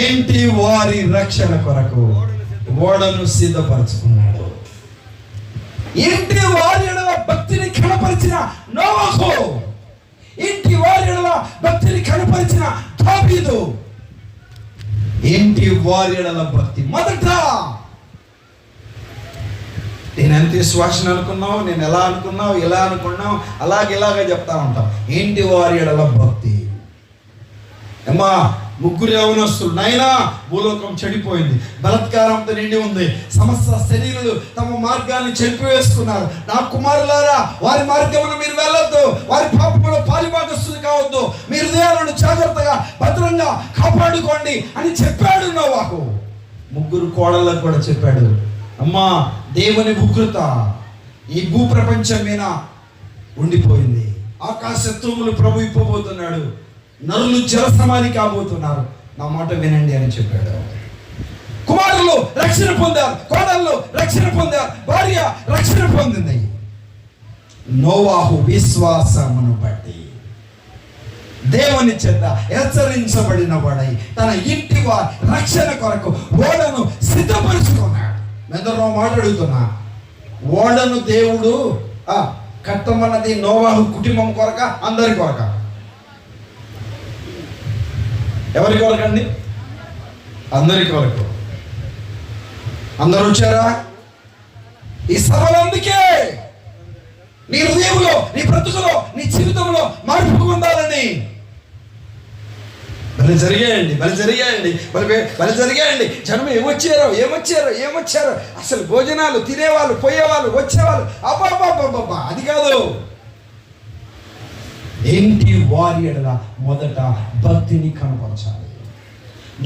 ఏంటి? వారి రక్షణ కొరకు ఓడను సిద్ధపరచుకున్నాడు. ఇంటి వారి ఎడల భక్తిని కనపరిచిన నోవాహు, ఇంటి వారి ఎడల భక్తిని కనపరిచిన దావీదు. ఇంటి వారి ఎడల భక్తి మొదట. నేను ఎంత విశ్వాసం అనుకున్నావు, నేను ఎలా అనుకున్నావు, ఇలా అనుకున్నావు, ఇలాగే చెప్తా ఉంటాం. ఏంటి వారి ఎడల భక్తి. అమ్మా, ముగ్గురు యవనస్తులు, నైనా భూలోకం చెడిపోయింది, బలత్కారంతో నిండి ఉంది, సమస్త శరీరులు తమ మార్గాన్ని చెరిపివేసుకున్నారు. నా కుమారులారా, వారి మార్గమును మీరు వెళ్ళొద్దు, వారి పాపములో పాలిభాగస్తులు కావద్దు, మీ హృదయాలను జాగ్రత్తగా భద్రంగా కాపాడుకోండి అని చెప్పాడు నోవాహు. ముగ్గురు కోడళ్ళకు కూడా చెప్పాడు, అమ్మా, దేవుని ఉగ్రత ఈ భూప్రపంచం మీద ఉండిపోయింది, ఆకాశ తూములు ప్రభు ఇప్పబోతున్నాడు, నరులు జలసమాధి కాబోతున్నారు, నా మాట వినండి అని చెప్పాడు. కుమారులు రక్షణ పొందారు, కోడళ్ళు రక్షణ పొందారు, భార్య రక్షణ పొందింది. నోవాహు విశ్వాసమును బట్టి దేవుని చేత హెచ్చరించబడిన వాడై తన ఇంటి వారి రక్షణ కొరకు ఓడను సిద్ధపరుచుకున్నాడు. ఎందరో మాట్లాడుతున్నా, ఓడను దేవుడు కట్టమన్నది నోవాహు కుటుంబం కొరక, అందరి కొరక? ఎవరి కొరకండి? అందరి కొరకు. అందరూ వచ్చారా ఈ సభలో? అందుకే నీ హృదయంలో, నీ బ్రతుకులో, నీ జీవితంలో మార్పు పొందాలని. బలి జరిగాయండి. జనం ఏమొచ్చారో అసలు భోజనాలు తినేవాళ్ళు, పోయేవాళ్ళు, వచ్చేవాళ్ళు. అబ్బాబ్బాబ్బా, అది కాదు. ఏంటి? వారి ఎడల మొదట భక్తిని కనపరచాలి.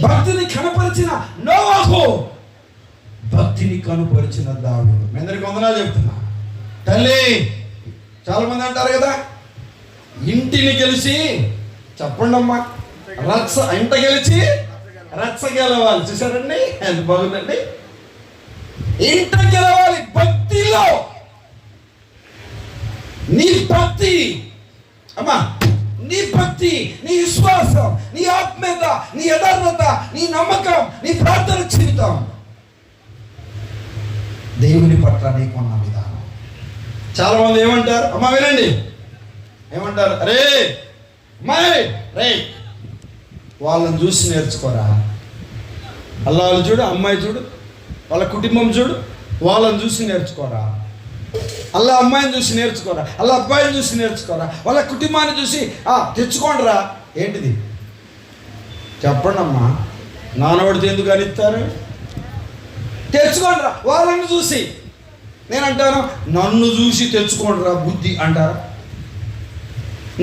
భక్తిని కనపరిచిన నోవాహు, భక్తిని కనపరిచిన దావీదు. మీ అందరికి వందనాలు చెప్తున్నా. తల్లి, చాలా మంది అంటారు కదా, ఇంటిని గెలిచి, చెప్పండి అమ్మా, ఇంట గెలిచి రచ్చ గెలవాలి. చూసారండి ఎంత బాగుందండి? ఇంట గెలవాలి భక్తిలో. నీ భక్తి, అమ్మా, నీ భక్తి, నీ విశ్వాసం, నీ ఆత్మీయత, నీ యథార్థత, నీ నమ్మకం, నీ ప్రార్థన జీవితం, దేవుని పట్ల నీకున్న విధానం. చాలా మంది ఏమంటారు, అమ్మా వినండి, ఏమంటారు, అరే అమ్మాయి, రే వాళ్ళని చూసి నేర్చుకోరా. వాళ్ళు చూడు, అమ్మాయి చూడు, వాళ్ళ కుటుంబం చూడు, వాళ్ళని చూసి నేర్చుకోరా. అలా అమ్మాయిని చూసి నేర్చుకోరా, అలా అబ్బాయిని చూసి నేర్చుకోరా, వాళ్ళ కుటుంబాన్ని చూసి తెచ్చుకోండిరా. ఏంటిది? చెప్పండి అమ్మా, నానబడితే ఎందుకు అనిస్తారు? తెచ్చుకోండిరా వాళ్ళని చూసి. నేను అంటాను, నన్ను చూసి తెచ్చుకోండిరా బుద్ధి అంటారా?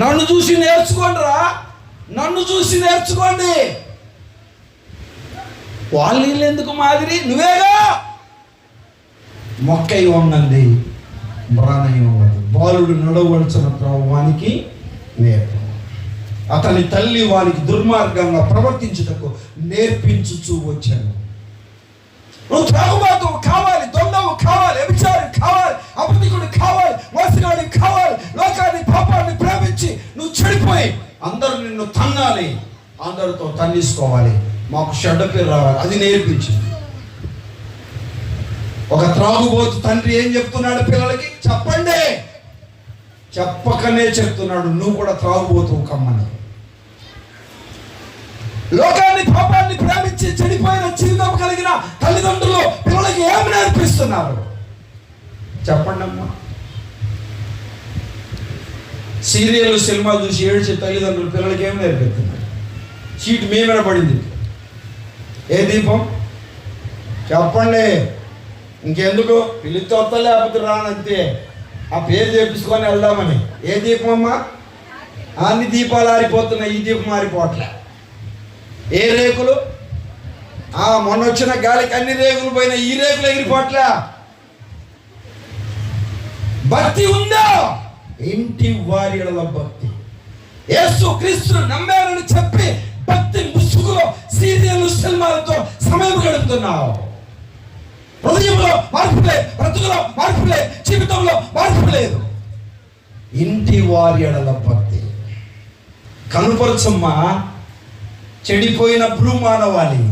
నన్ను చూసి నేర్చుకోండిరా, నన్ను చూసి నేర్చుకోండి. వాళ్ళు ఎందుకు మాదిరి? నువ్వేగా. మొక్కై వంగంది బ్రాణై వంగదు, బాలుడు నడవలసిన త్రోవానికి నేర్పు. అతని తల్లి వారికి దుర్మార్గంగా ప్రవర్తించుటకు నేర్పించుచూ వచ్చాను. నువ్వు త్రాగుబాటు కావాలి, దొంగవు కావాలి, వ్యభిచారి కావాలి, అబద్ధికుడు కావాలి, మోసగాడి కావాలి, లోకాన్ని పాపాన్ని ప్రేమించి నువ్వు చెడిపోయి అందరూ నిన్ను నిన్ను తన్నాలి, అందరితో తన్నిసుకోవాలి, మాకు చెడ్డ పేరు రావాలి, అది నేర్పించింది. ఒక త్రాగుబోతు తండ్రి ఏం చెప్తున్నాడు పిల్లలకి? చెప్పండి, చెప్పకనే చెప్తున్నాడు, నువ్వు కూడా త్రాగుబోతువు కమ్మని. లోకాన్ని పాపాన్ని ప్రేమించి చెడిపోయిన జీవితం కలిగిన తల్లిదండ్రులు పిల్లలకి ఏమి నేర్పిస్తున్నారు? చెప్పండి అమ్మా. సీరియల్ సినిమాలు చూసి ఏడ్చే తల్లిదండ్రులు పిల్లలకి ఏమి నేర్పిస్తున్నారు? చీట్ మేమే పడింది. ఏ దీపం? చెప్పండి. ఇంకెందుకు పిలిచి వస్తా, లేకపోతే రానంతే, ఆ పేరు చేపించుకొని వెళ్దామని. ఏ దీపం అమ్మా? అన్ని దీపాలు ఆరిపోతున్నాయి, ఈ దీపం ఆరిపోవట్లే. ఏ రేకులు? మొన్న వచ్చిన గాలికి అన్ని రేకులు పోయినాయి, ఈ రేకులు ఎగిరిపోవట్లే. భక్తి ఉందా? ఇంటి వారి భక్తి. యేసు క్రీస్తును నమ్మారని చెప్పి భక్తి ముసుగులో సీరియల్ సినిమాలతో సమయం గడుపుతున్నావు. హృదయంలో మార్పు లేదు, బ్రతుకులో మార్పు లేదు, జీవితంలో మార్పు లేదు. ఇంటి వారి భక్తి కనుపరచమ్మా. చెడిపోయిన భూమానవాళి,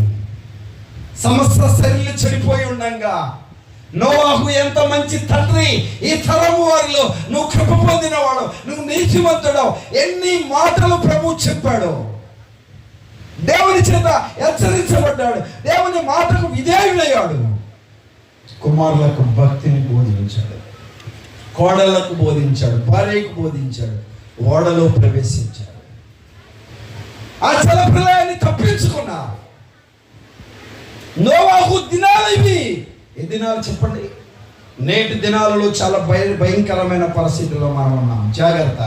సమస్త శరీరం చెడిపోయి ఉండంగా నోవాహు ఎంత మంచి తండ్రి, ఈ తరము వారిలో నువ్వు కృప పొందినవాడు, నువ్వు నీతిమంతుడు. ఎన్ని మాటలు ప్రభు చెప్పాడు, దేవుని చేత హెచ్చరించబడ్డాడు, దేవుని మాటకు విధేయుడయ్యాడు. కుమారులకు భక్తిని బోధించాడు, కోడళ్లకు బోధించాడు, భార్యకు బోధించాడు, ఓడలో ప్రవేశించాడు. ఆ జలప్రలయాన్ని తప్పించుకున్నారు. నోవాహు దినాలు ఇవి. ఏ దినాలు చెప్పండి? నేటి దినాలలో చాలా భయంకరమైన పరిస్థితుల్లో మనం ఉన్నాం. జాగ్రత్త.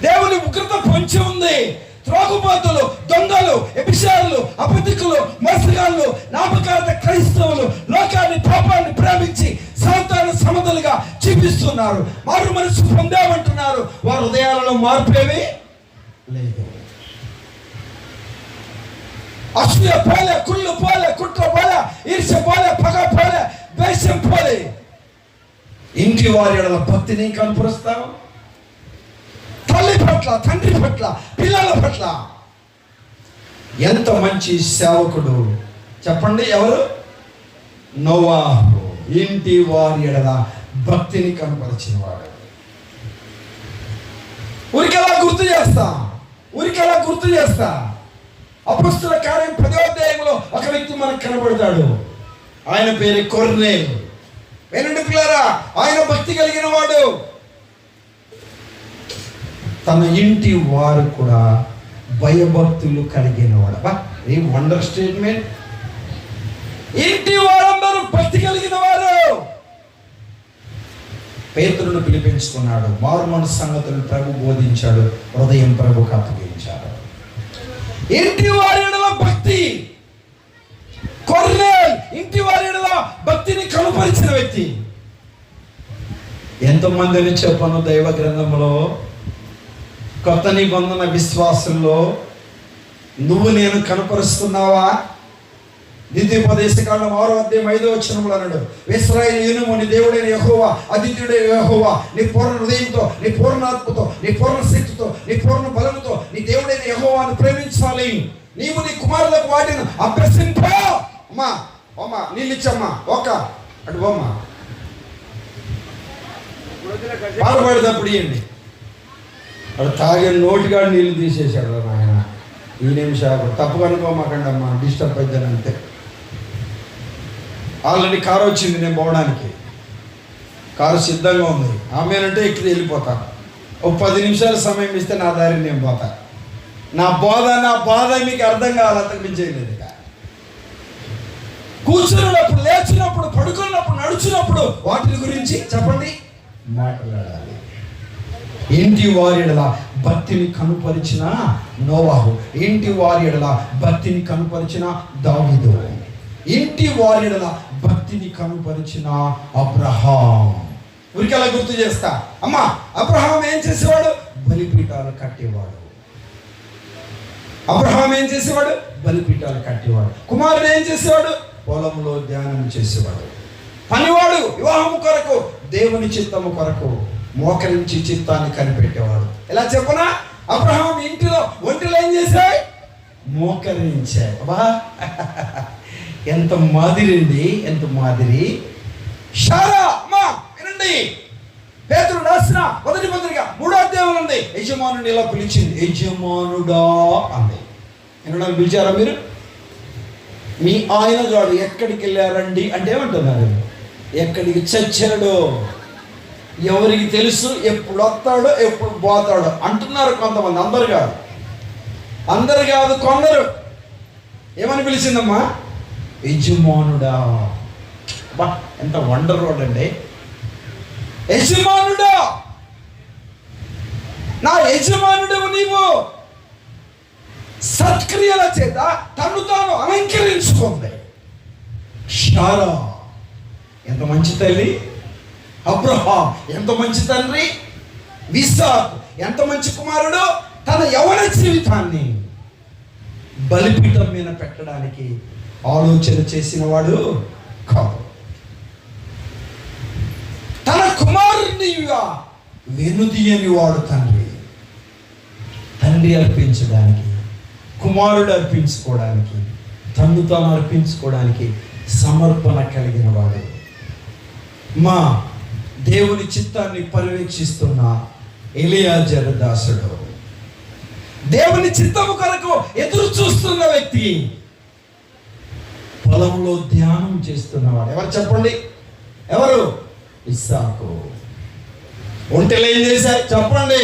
దేవుని ఉగ్రత పొంచి ఉంది. త్రాగుబోతులు, దొంగలు, వ్యభిచారులు, అబద్ధికులు, మోసగాళ్ళు, నామకార్థ క్రైస్తవులు లోకాన్ని పాపాన్ని ప్రేమించి సాతాను సమధలుగా చూపిస్తున్నారు. మారు మనసు పొందామంటున్నారు. వారి హృదయాలలో మార్పేవి లేదు. అసూయ పోలే, కుళ్ళు పోలే, కుట్ర పోలే, ఈర్ష్య పోలే, పగ పోలే, ద్వేషం పోలే. ఇంటి వారి భక్తిని కనపరుస్తావు. తల్లి పట్ల, తండ్రి పట్ల, పిల్లల పట్ల. ఎంత మంచి సేవకుడు చెప్పండి? ఎవరు? నోవాహు. ఇంటి వారి భక్తిని కనపరిచిన వాడు. ఊరికెలా గుర్తు చేస్తా. అపొస్తలుల కార్యం 10వ అధ్యాయంలో ఒక వ్యక్తి మనకు కనబడతాడు. ఆయన పేరు కొర్నేలు. వినండి పిల్లరా, ఆయన భక్తి కలిగిన వాడు. తన ఇంటి వారు కూడా భయభక్తులు కలిగిన వాడు. A wonder statement! ఇంటి వారందరూ భక్తి కలిగిన వారు. పేతురును పిలిపించుకున్నాడు. మారు మనసు సంగతులను ప్రభు బోధించాడు. హృదయం ప్రభుకు అప్పగించాడు. ఇంటి వారి భక్తి. కొర్నేల్ ఇంటి వారి భక్తిని కనుపరిచిన వ్యక్తి. ఎంతమందిని చెప్పను దైవ గ్రంథంలో, కొత్త నిబంధన విశ్వాసంలో నువ్వు నేను కనపరుస్తున్నావా? ద్వితీయోపదేశకాండం 6వ అధ్యాయం 5వ వచనంలో అన్నాడు, ఇశ్రాయేలు వినుము, నీ దేవుడైన యెహోవా అద్వితీయుడైన యెహోవా, నీ పూర్ణ హృదయంతో, నీ పూర్ణాత్మతో, నీ పూర్ణ శక్తితో, నీ పూర్ణ బలంతో నీ దేవుడైన యెహోవాను ప్రేమించాలి. నీవు నీ కుమారులకు వాటిని అభ్యసింప. అమ్మా నీళ్ళు ఇచ్చమ్మా, ఒక అటు బొమ్మ పాల్పడేటప్పుడు ఇవ్వండి. అక్కడ తాగే నోటిగా నీళ్ళు తీసేశాడు ఆయన. ఈ నిమిషాలు తప్పు కనుకోమాకండి అమ్మా, డిస్టర్బ్ అవుతాను అంతే. ఆల్రెడీ కారు వచ్చింది, నేను పోవడానికి కారు సిద్ధంగా ఉంది. ఆమెనంటే ఇక్కడ వెళ్ళిపోతాను. ఒక 10 నిమిషాలు సమయం ఇస్తే నా దారి నేను పోతా. నా బాధ మీకు అర్థం కావాలి, అంతకు మించేయలేదు. కూర్చున్నప్పుడు, లేచినప్పుడు, పడుకున్నప్పుడు, నడుచున్నప్పుడు వాటి గురించి చెప్పండి, మాట్లాడాలి. ఇంటి వారి భక్తిని కనుపరిచిన నోవాహు, ఇంటి వారి భక్తిని కనుపరిచిన దావీదు, ఇంటి వారి భక్తిని కనుపరిచిన అబ్రహాం. ఊరికెలా గుర్తు చేస్తా. అమ్మా, అబ్రహాం ఏం చేసేవాడు? బలిపీఠాలు కట్టేవాడు. అబ్రహాం ఏం చేసేవాడు? బలిపీఠాలు కట్టేవాడు. కుమారుడు ఏం చేసేవాడు? పొలంలో ధ్యానం చేసేవాడు. పనివాడు వివాహము కొరకు, దేవుని చిత్తము కొరకు మోకరించి చిత్తాన్ని కనిపెట్టేవాడు. ఎలా చెప్పనా? అబ్రహాం ఇంటిలో ఒంటిలో ఏం చేశాయి? మోకరించాయి. అబ్బా ఎంత మాదిరి అండి, ఎంత మాదిరి. శారా అమ్మా వినండి, పేతురు రాసిన మొదటి పత్రిక 3వ అధ్యాయం ఉంది. యజమానుని ఇలా పిలిచింది, యజమానుడా అంది. ఎన్నడూ పిలిచారా మీరు? మీ ఆయన గారు ఎక్కడికి వెళ్ళారండి అంటే ఏమంటున్నారు? ఎక్కడికి చచ్చాడో ఎవరికి తెలుసు, ఎప్పుడు వస్తాడో ఎప్పుడు పోతాడో అంటున్నారు కొంతమంది. అందరు కాదు కొందరు. ఏమని పిలిచిందమ్మా? యజమానుడా. బా ఎంత వండర్ రోడ్ అండి. యజమానుడా, నా యజమానుడు నీవు సత్క్రియల చేత తను తాను అలంకరించుకుంది. శారా ఎంత మంచి తల్లి, అబ్రహాం ఎంత మంచి తండ్రి, ఇస్సాకు ఎంత మంచి కుమారుడు. తన యవ్వన జీవితాన్ని బలిపీఠం మీద పెట్టడానికి ఆలోచన చేసిన వాడు కాదు. తన కుమారునిగా వెనుదీయని వాడు తండ్రి. తండ్రి అర్పించడానికి, కుమారుడు అర్పించుకోవడానికి, తన్ను తాను అర్పించుకోవడానికి సమర్పణ కలిగిన వాడు. మా దేవుని చిత్తాన్ని పర్యవేక్షిస్తున్న ఎలియాజరు దాసుడు, దేవుని చిత్తము కొరకు ఎదురు చూస్తున్న వ్యక్తి, పొలంలో ధ్యానం చేస్తున్నవాడు. ఎవరు చెప్పండి? ఎవరు? ఇస్సాకు. ఒంటెలు ఏం చేశాయి చెప్పండి?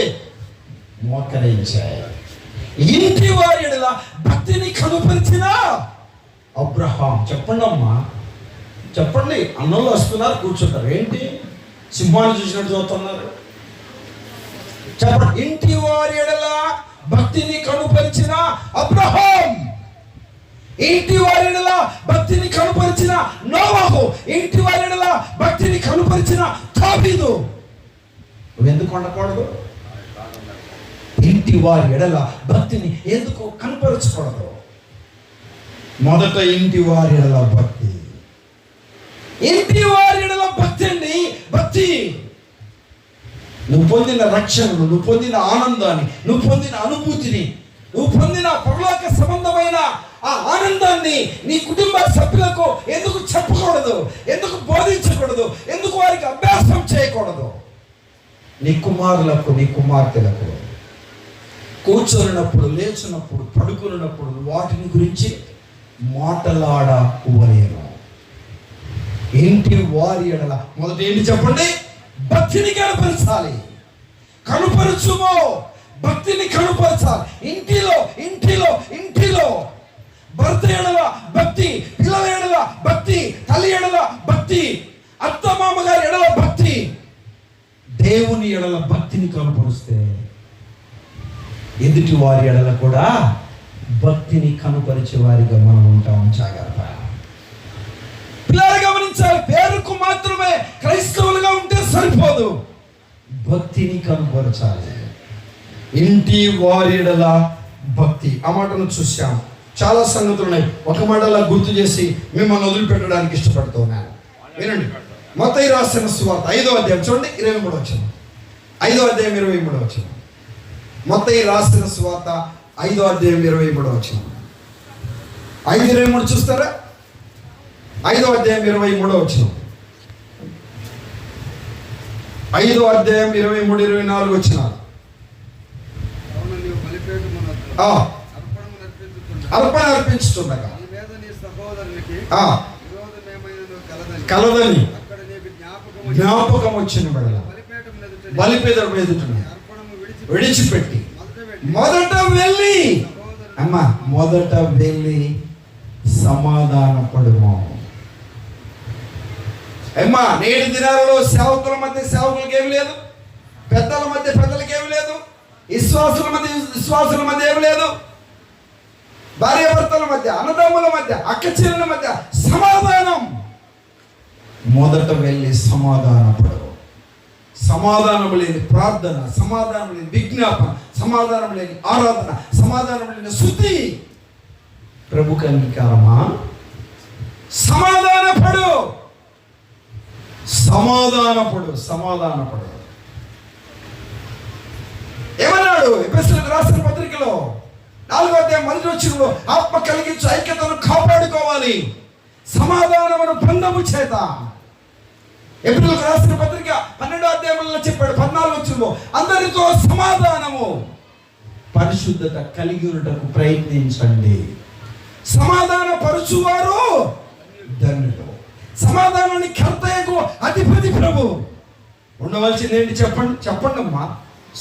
మోకరించాయి. ఇంటి వారి యెడల భక్తిని కనుపరిచిన అబ్రహాం. చెప్పండి అమ్మా, చెప్పండి. అన్నంలో వస్తున్నారు, కూర్చుంటారు. ఏంటి సింహాన్ని చూసినట్టు చూస్తున్నారు? చెప్పండి. ఇంటి వారి యెడల భక్తిని కనుపరిచిన అబ్రహాం, ఇంటి వారి యెడల భక్తిని కనుపరిచిన నోవహు, ఇంటి వారి యెడల భక్తిని కనుపరిచిన దావీదు. నువ్వెందుకు ఉండకూడదు? ఇంటి వారి యెడల భక్తిని ఎందుకు కనపరచకూడదు? మొదట ఇంటి వారి యెడల భక్తి. ఇంటి వారి యెడల భక్తి అండి, భక్తి. నువ్వు పొందిన రక్షణను, నువ్వు పొందిన ఆనందాన్ని, నువ్వు పొందిన అనుభూతిని, నువ్వు పొందిన పరలోక సంబంధమైన ఆ ఆనందాన్ని నీ కుటుంబ సభ్యులకు ఎందుకు చెప్పకూడదు? ఎందుకు బోధించకూడదు? ఎందుకు వారికి అభ్యాసం చేయకూడదు? నీ కుమారులకు, నీ కుమార్తెలకు కూర్చొనినప్పుడు, లేచినప్పుడు, పడుకున్నప్పుడు వాటిని గురించి మాటలాడవలేను. ఇంటి వారి యెడల మొదట ఏంటి చెప్పండి? భక్తిని కనపరచాలి. కనుపరచుమో, భక్తిని కనుపరచాలి. ఇంటిలో ఇంటిలో ఇంటిలో భర్త యెడల భక్తి, పిల్లల యెడల భక్తి, తల్లి యెడల భక్తి, అత్త మామగారి యెడల భక్తి, దేవుని యెడల భక్తిని కనుపరుస్తే ఎదుటి వారి యెడల కూడా భక్తిని కనుపరిచే వారిగా మనం ఉంటాం. జాగ్రత్త. పిల్లలు గమనించాలి, పేరుకు మాత్రమే క్రైస్తవులుగా ఉంటే సరిపోదు, భక్తిని కనుపరచాలి. ఇంటి వారి యెడల భక్తి. ఆ మాటను చూసాం. చాలా సంగతులు ఉన్నాయి. ఒక మాటలా గుర్తు చేసి మిమ్మల్ని వదిలిపెట్టడానికి ఇష్టపడుతున్నాను. వినండి. మత్తయి రాసిన సువార్త 5వ అధ్యాయం చూడండి, 23వ వచనం. 5వ అధ్యాయం 23వ వచనం. మత్తయి రాసిన సువార్త 5వ అధ్యాయం 23వ వచనం. 5:23 చూస్తారా? 5వ అధ్యాయం 23వ వచనం. 5వ అధ్యాయం 23, 24 వచనాలు. అర్పణ అర్పించుతుండగా కలదని జ్ఞాపకం వచ్చిన బలిపీఠం ఎదుట విడిచిపెట్టి మొదట వెళ్ళి సమాధానపడుము. అమ్మా నేటి దినాలలో సేవకుల మధ్య సేవకులకి ఏమి లేదు, పెద్దల మధ్య పెద్దలకి ఏమి లేదు, విశ్వాసుల మధ్య ఏమి లేదు, భార్యాభర్తల మధ్య, అన్నదమ్ముల మధ్య, అక్క చెల్లెల మధ్య సమాధానం. మొదట వెళ్ళి సమాధానపడు. సమాధానం లేని ప్రార్థన, సమాధానం లేని విజ్ఞాపన, సమాధానం లేని ఆరాధన, సమాధానం లేని స్తుతి ప్రభుకి అంగీకారమా? సమాధానపడు, సమాధానపడు, సమాధానపడు. ఏమన్నాడు? అన్నాడు ఎఫెసీయులకు రాసిన పత్రికలో 4వ అధ్యాయం 1వ వచనంలో, ఆత్మ కలిగించు ఐక్యతను కాపాడుకోవాలి సమాధానమును పొందము చేత. ఎబ్రీయులకు రాసిన పత్రిక 12వ అధ్యాయంలో చెప్పాడు 14వ వచనంలో, అందరితో సమాధానము పరిశుద్ధత కలిగి ఉండటకు ప్రయత్నించండి. సమాధాన పరుచువారు ధన్యులు. సమాధానాన్ని కర్తయ్యకు అధిపతి ప్రభు. ఉండవలసింది ఏంటి చెప్పండి అమ్మా.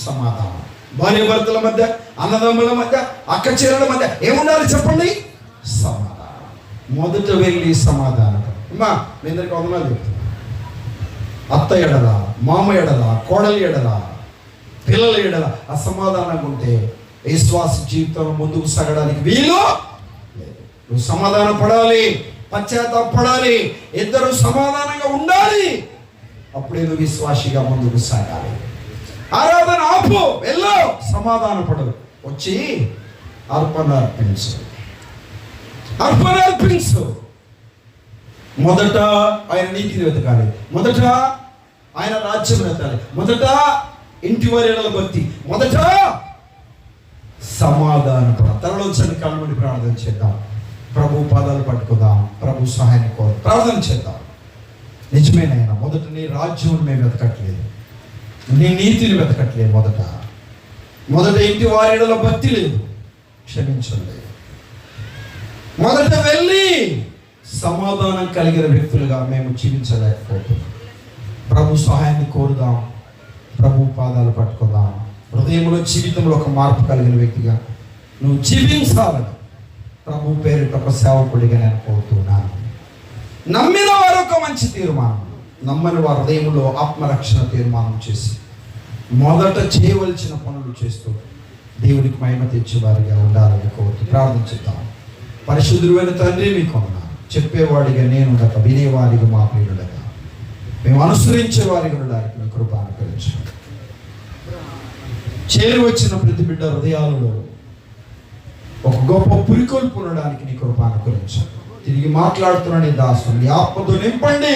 సమాధానం. భార్య భర్తల మధ్య, అన్నదమ్ముల మధ్య, అక్క చెల్లెల మధ్య ఏముండాలి చెప్పండి? సమాధానం. మొదట వెళ్ళి సమాధానం. అమ్మా మీ అందరికి వందనాలు చెప్తున్నా. అత్త ఎడల, మామ ఎడల, కోడలి ఎడల, పిల్లల ఎడల అసమాధానంగా ఉంటే విశ్వాస జీవితంలో ముందుకు సాగడానికి వీలు లేదు. నువ్వు సమాధాన పడాలి, పశ్చాత్తాపడాలి, ఇద్దరు సమాధానంగా ఉండాలి. అప్పుడే నువ్వు విశ్వాసిగా ముందుకు సాగాలి. ఆరాధన ఆపు, వెళ్ళు, సమాధాన పడు, వచ్చి అర్పణ అర్పించు. మొదట ఆయన నీతిని వెతకాలి, మొదట ఆయన రాజ్యం వెతకాలి, మొదట ఇంటి వారి భక్తి, మొదట సమాధాన పడ. తనలోంచని కళ్ళమని ప్రార్థన చేద్దాం. ప్రభు పాదాలు పట్టుకుందాం, ప్రభు సహాయాన్ని కోరు ప్రార్థన చేద్దాం. నిజమేనైనా మొదట నీ రాజ్యం మేము వెతకట్లేదు, నీ నీతిని వెతకట్లేదు. మొదట ఇంటి వారిలో భక్తి లేదు, క్షమించండి. మొదట వెళ్ళి సమాధానం కలిగిన వ్యక్తులుగా మేము జీవించలేకపోతున్నాం. ప్రభు సహాయాన్ని కోరుదాం, ప్రభు పాదాలు పట్టుకుందాం. హృదయంలో జీవితంలో ఒక మార్పు కలిగిన వ్యక్తిగా నువ్వు జీవించాలని ప్రభు పేరిట ఒక సేవకుడిగా నేను కోరుతున్నాను. నమ్మిన వారు ఒక మంచి తీర్మానం, నమ్మని వారి హృదయంలో ఆత్మరక్షణ తీర్మానం చేసి మొదట చేయవలసిన పనులు చేస్తూ దేవునికి మహిమ తెచ్చేవారిగా ఉండాలని కోరుతూ ప్రార్థించుతాం. పరిశుద్ధుడైన తండ్రి మీకు ఉన్నాను. చెప్పేవాడిగా నేను ఉండక, వినేవాడిగా మా ప్రియుడగా, మేము అనుసరించే వారిగా ఉండడానికి మీ కృప అనుగ్రహించండి. చేరి వచ్చిన ప్రతి బిడ్డ హృదయాలలో ఒక గొప్ప పురికొల్పు ఉండడానికి నీ కృప అనుగ్రహించండి. తిరిగి మాట్లాడుతున్న నీ దాసుని ఆత్మతో నింపండి.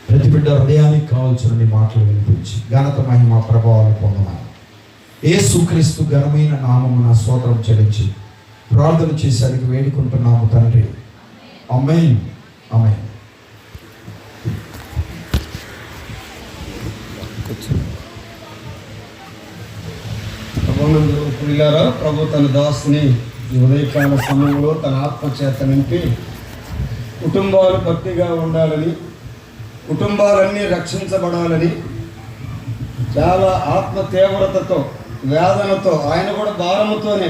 ప్రతి బిడ్డ హృదయానికి కావాల్సిన నీ మాటలు వినిపించి ఘనత మహిమ ప్రభావాలు పొందమని యేసుక్రీస్తు ఘనమైన నామమున స్తోత్రం చెల్లించి ప్రార్థన చేసేందుకు వేడుకుంటున్నాము తండ్రి. ఆమేన్, ఆమేన్. ప్రియులారా, ప్రభు తన దాసుని ఈ ఉదయకాల సమయంలో తన ఆత్మచేత నింపి కుటుంబాలు భక్తిగా ఉండాలని, కుటుంబాలన్నీ రక్షించబడాలని, చాలా ఆత్మ తీవ్రతతో, వేదనతో, ఆయన కూడా భారముతోనే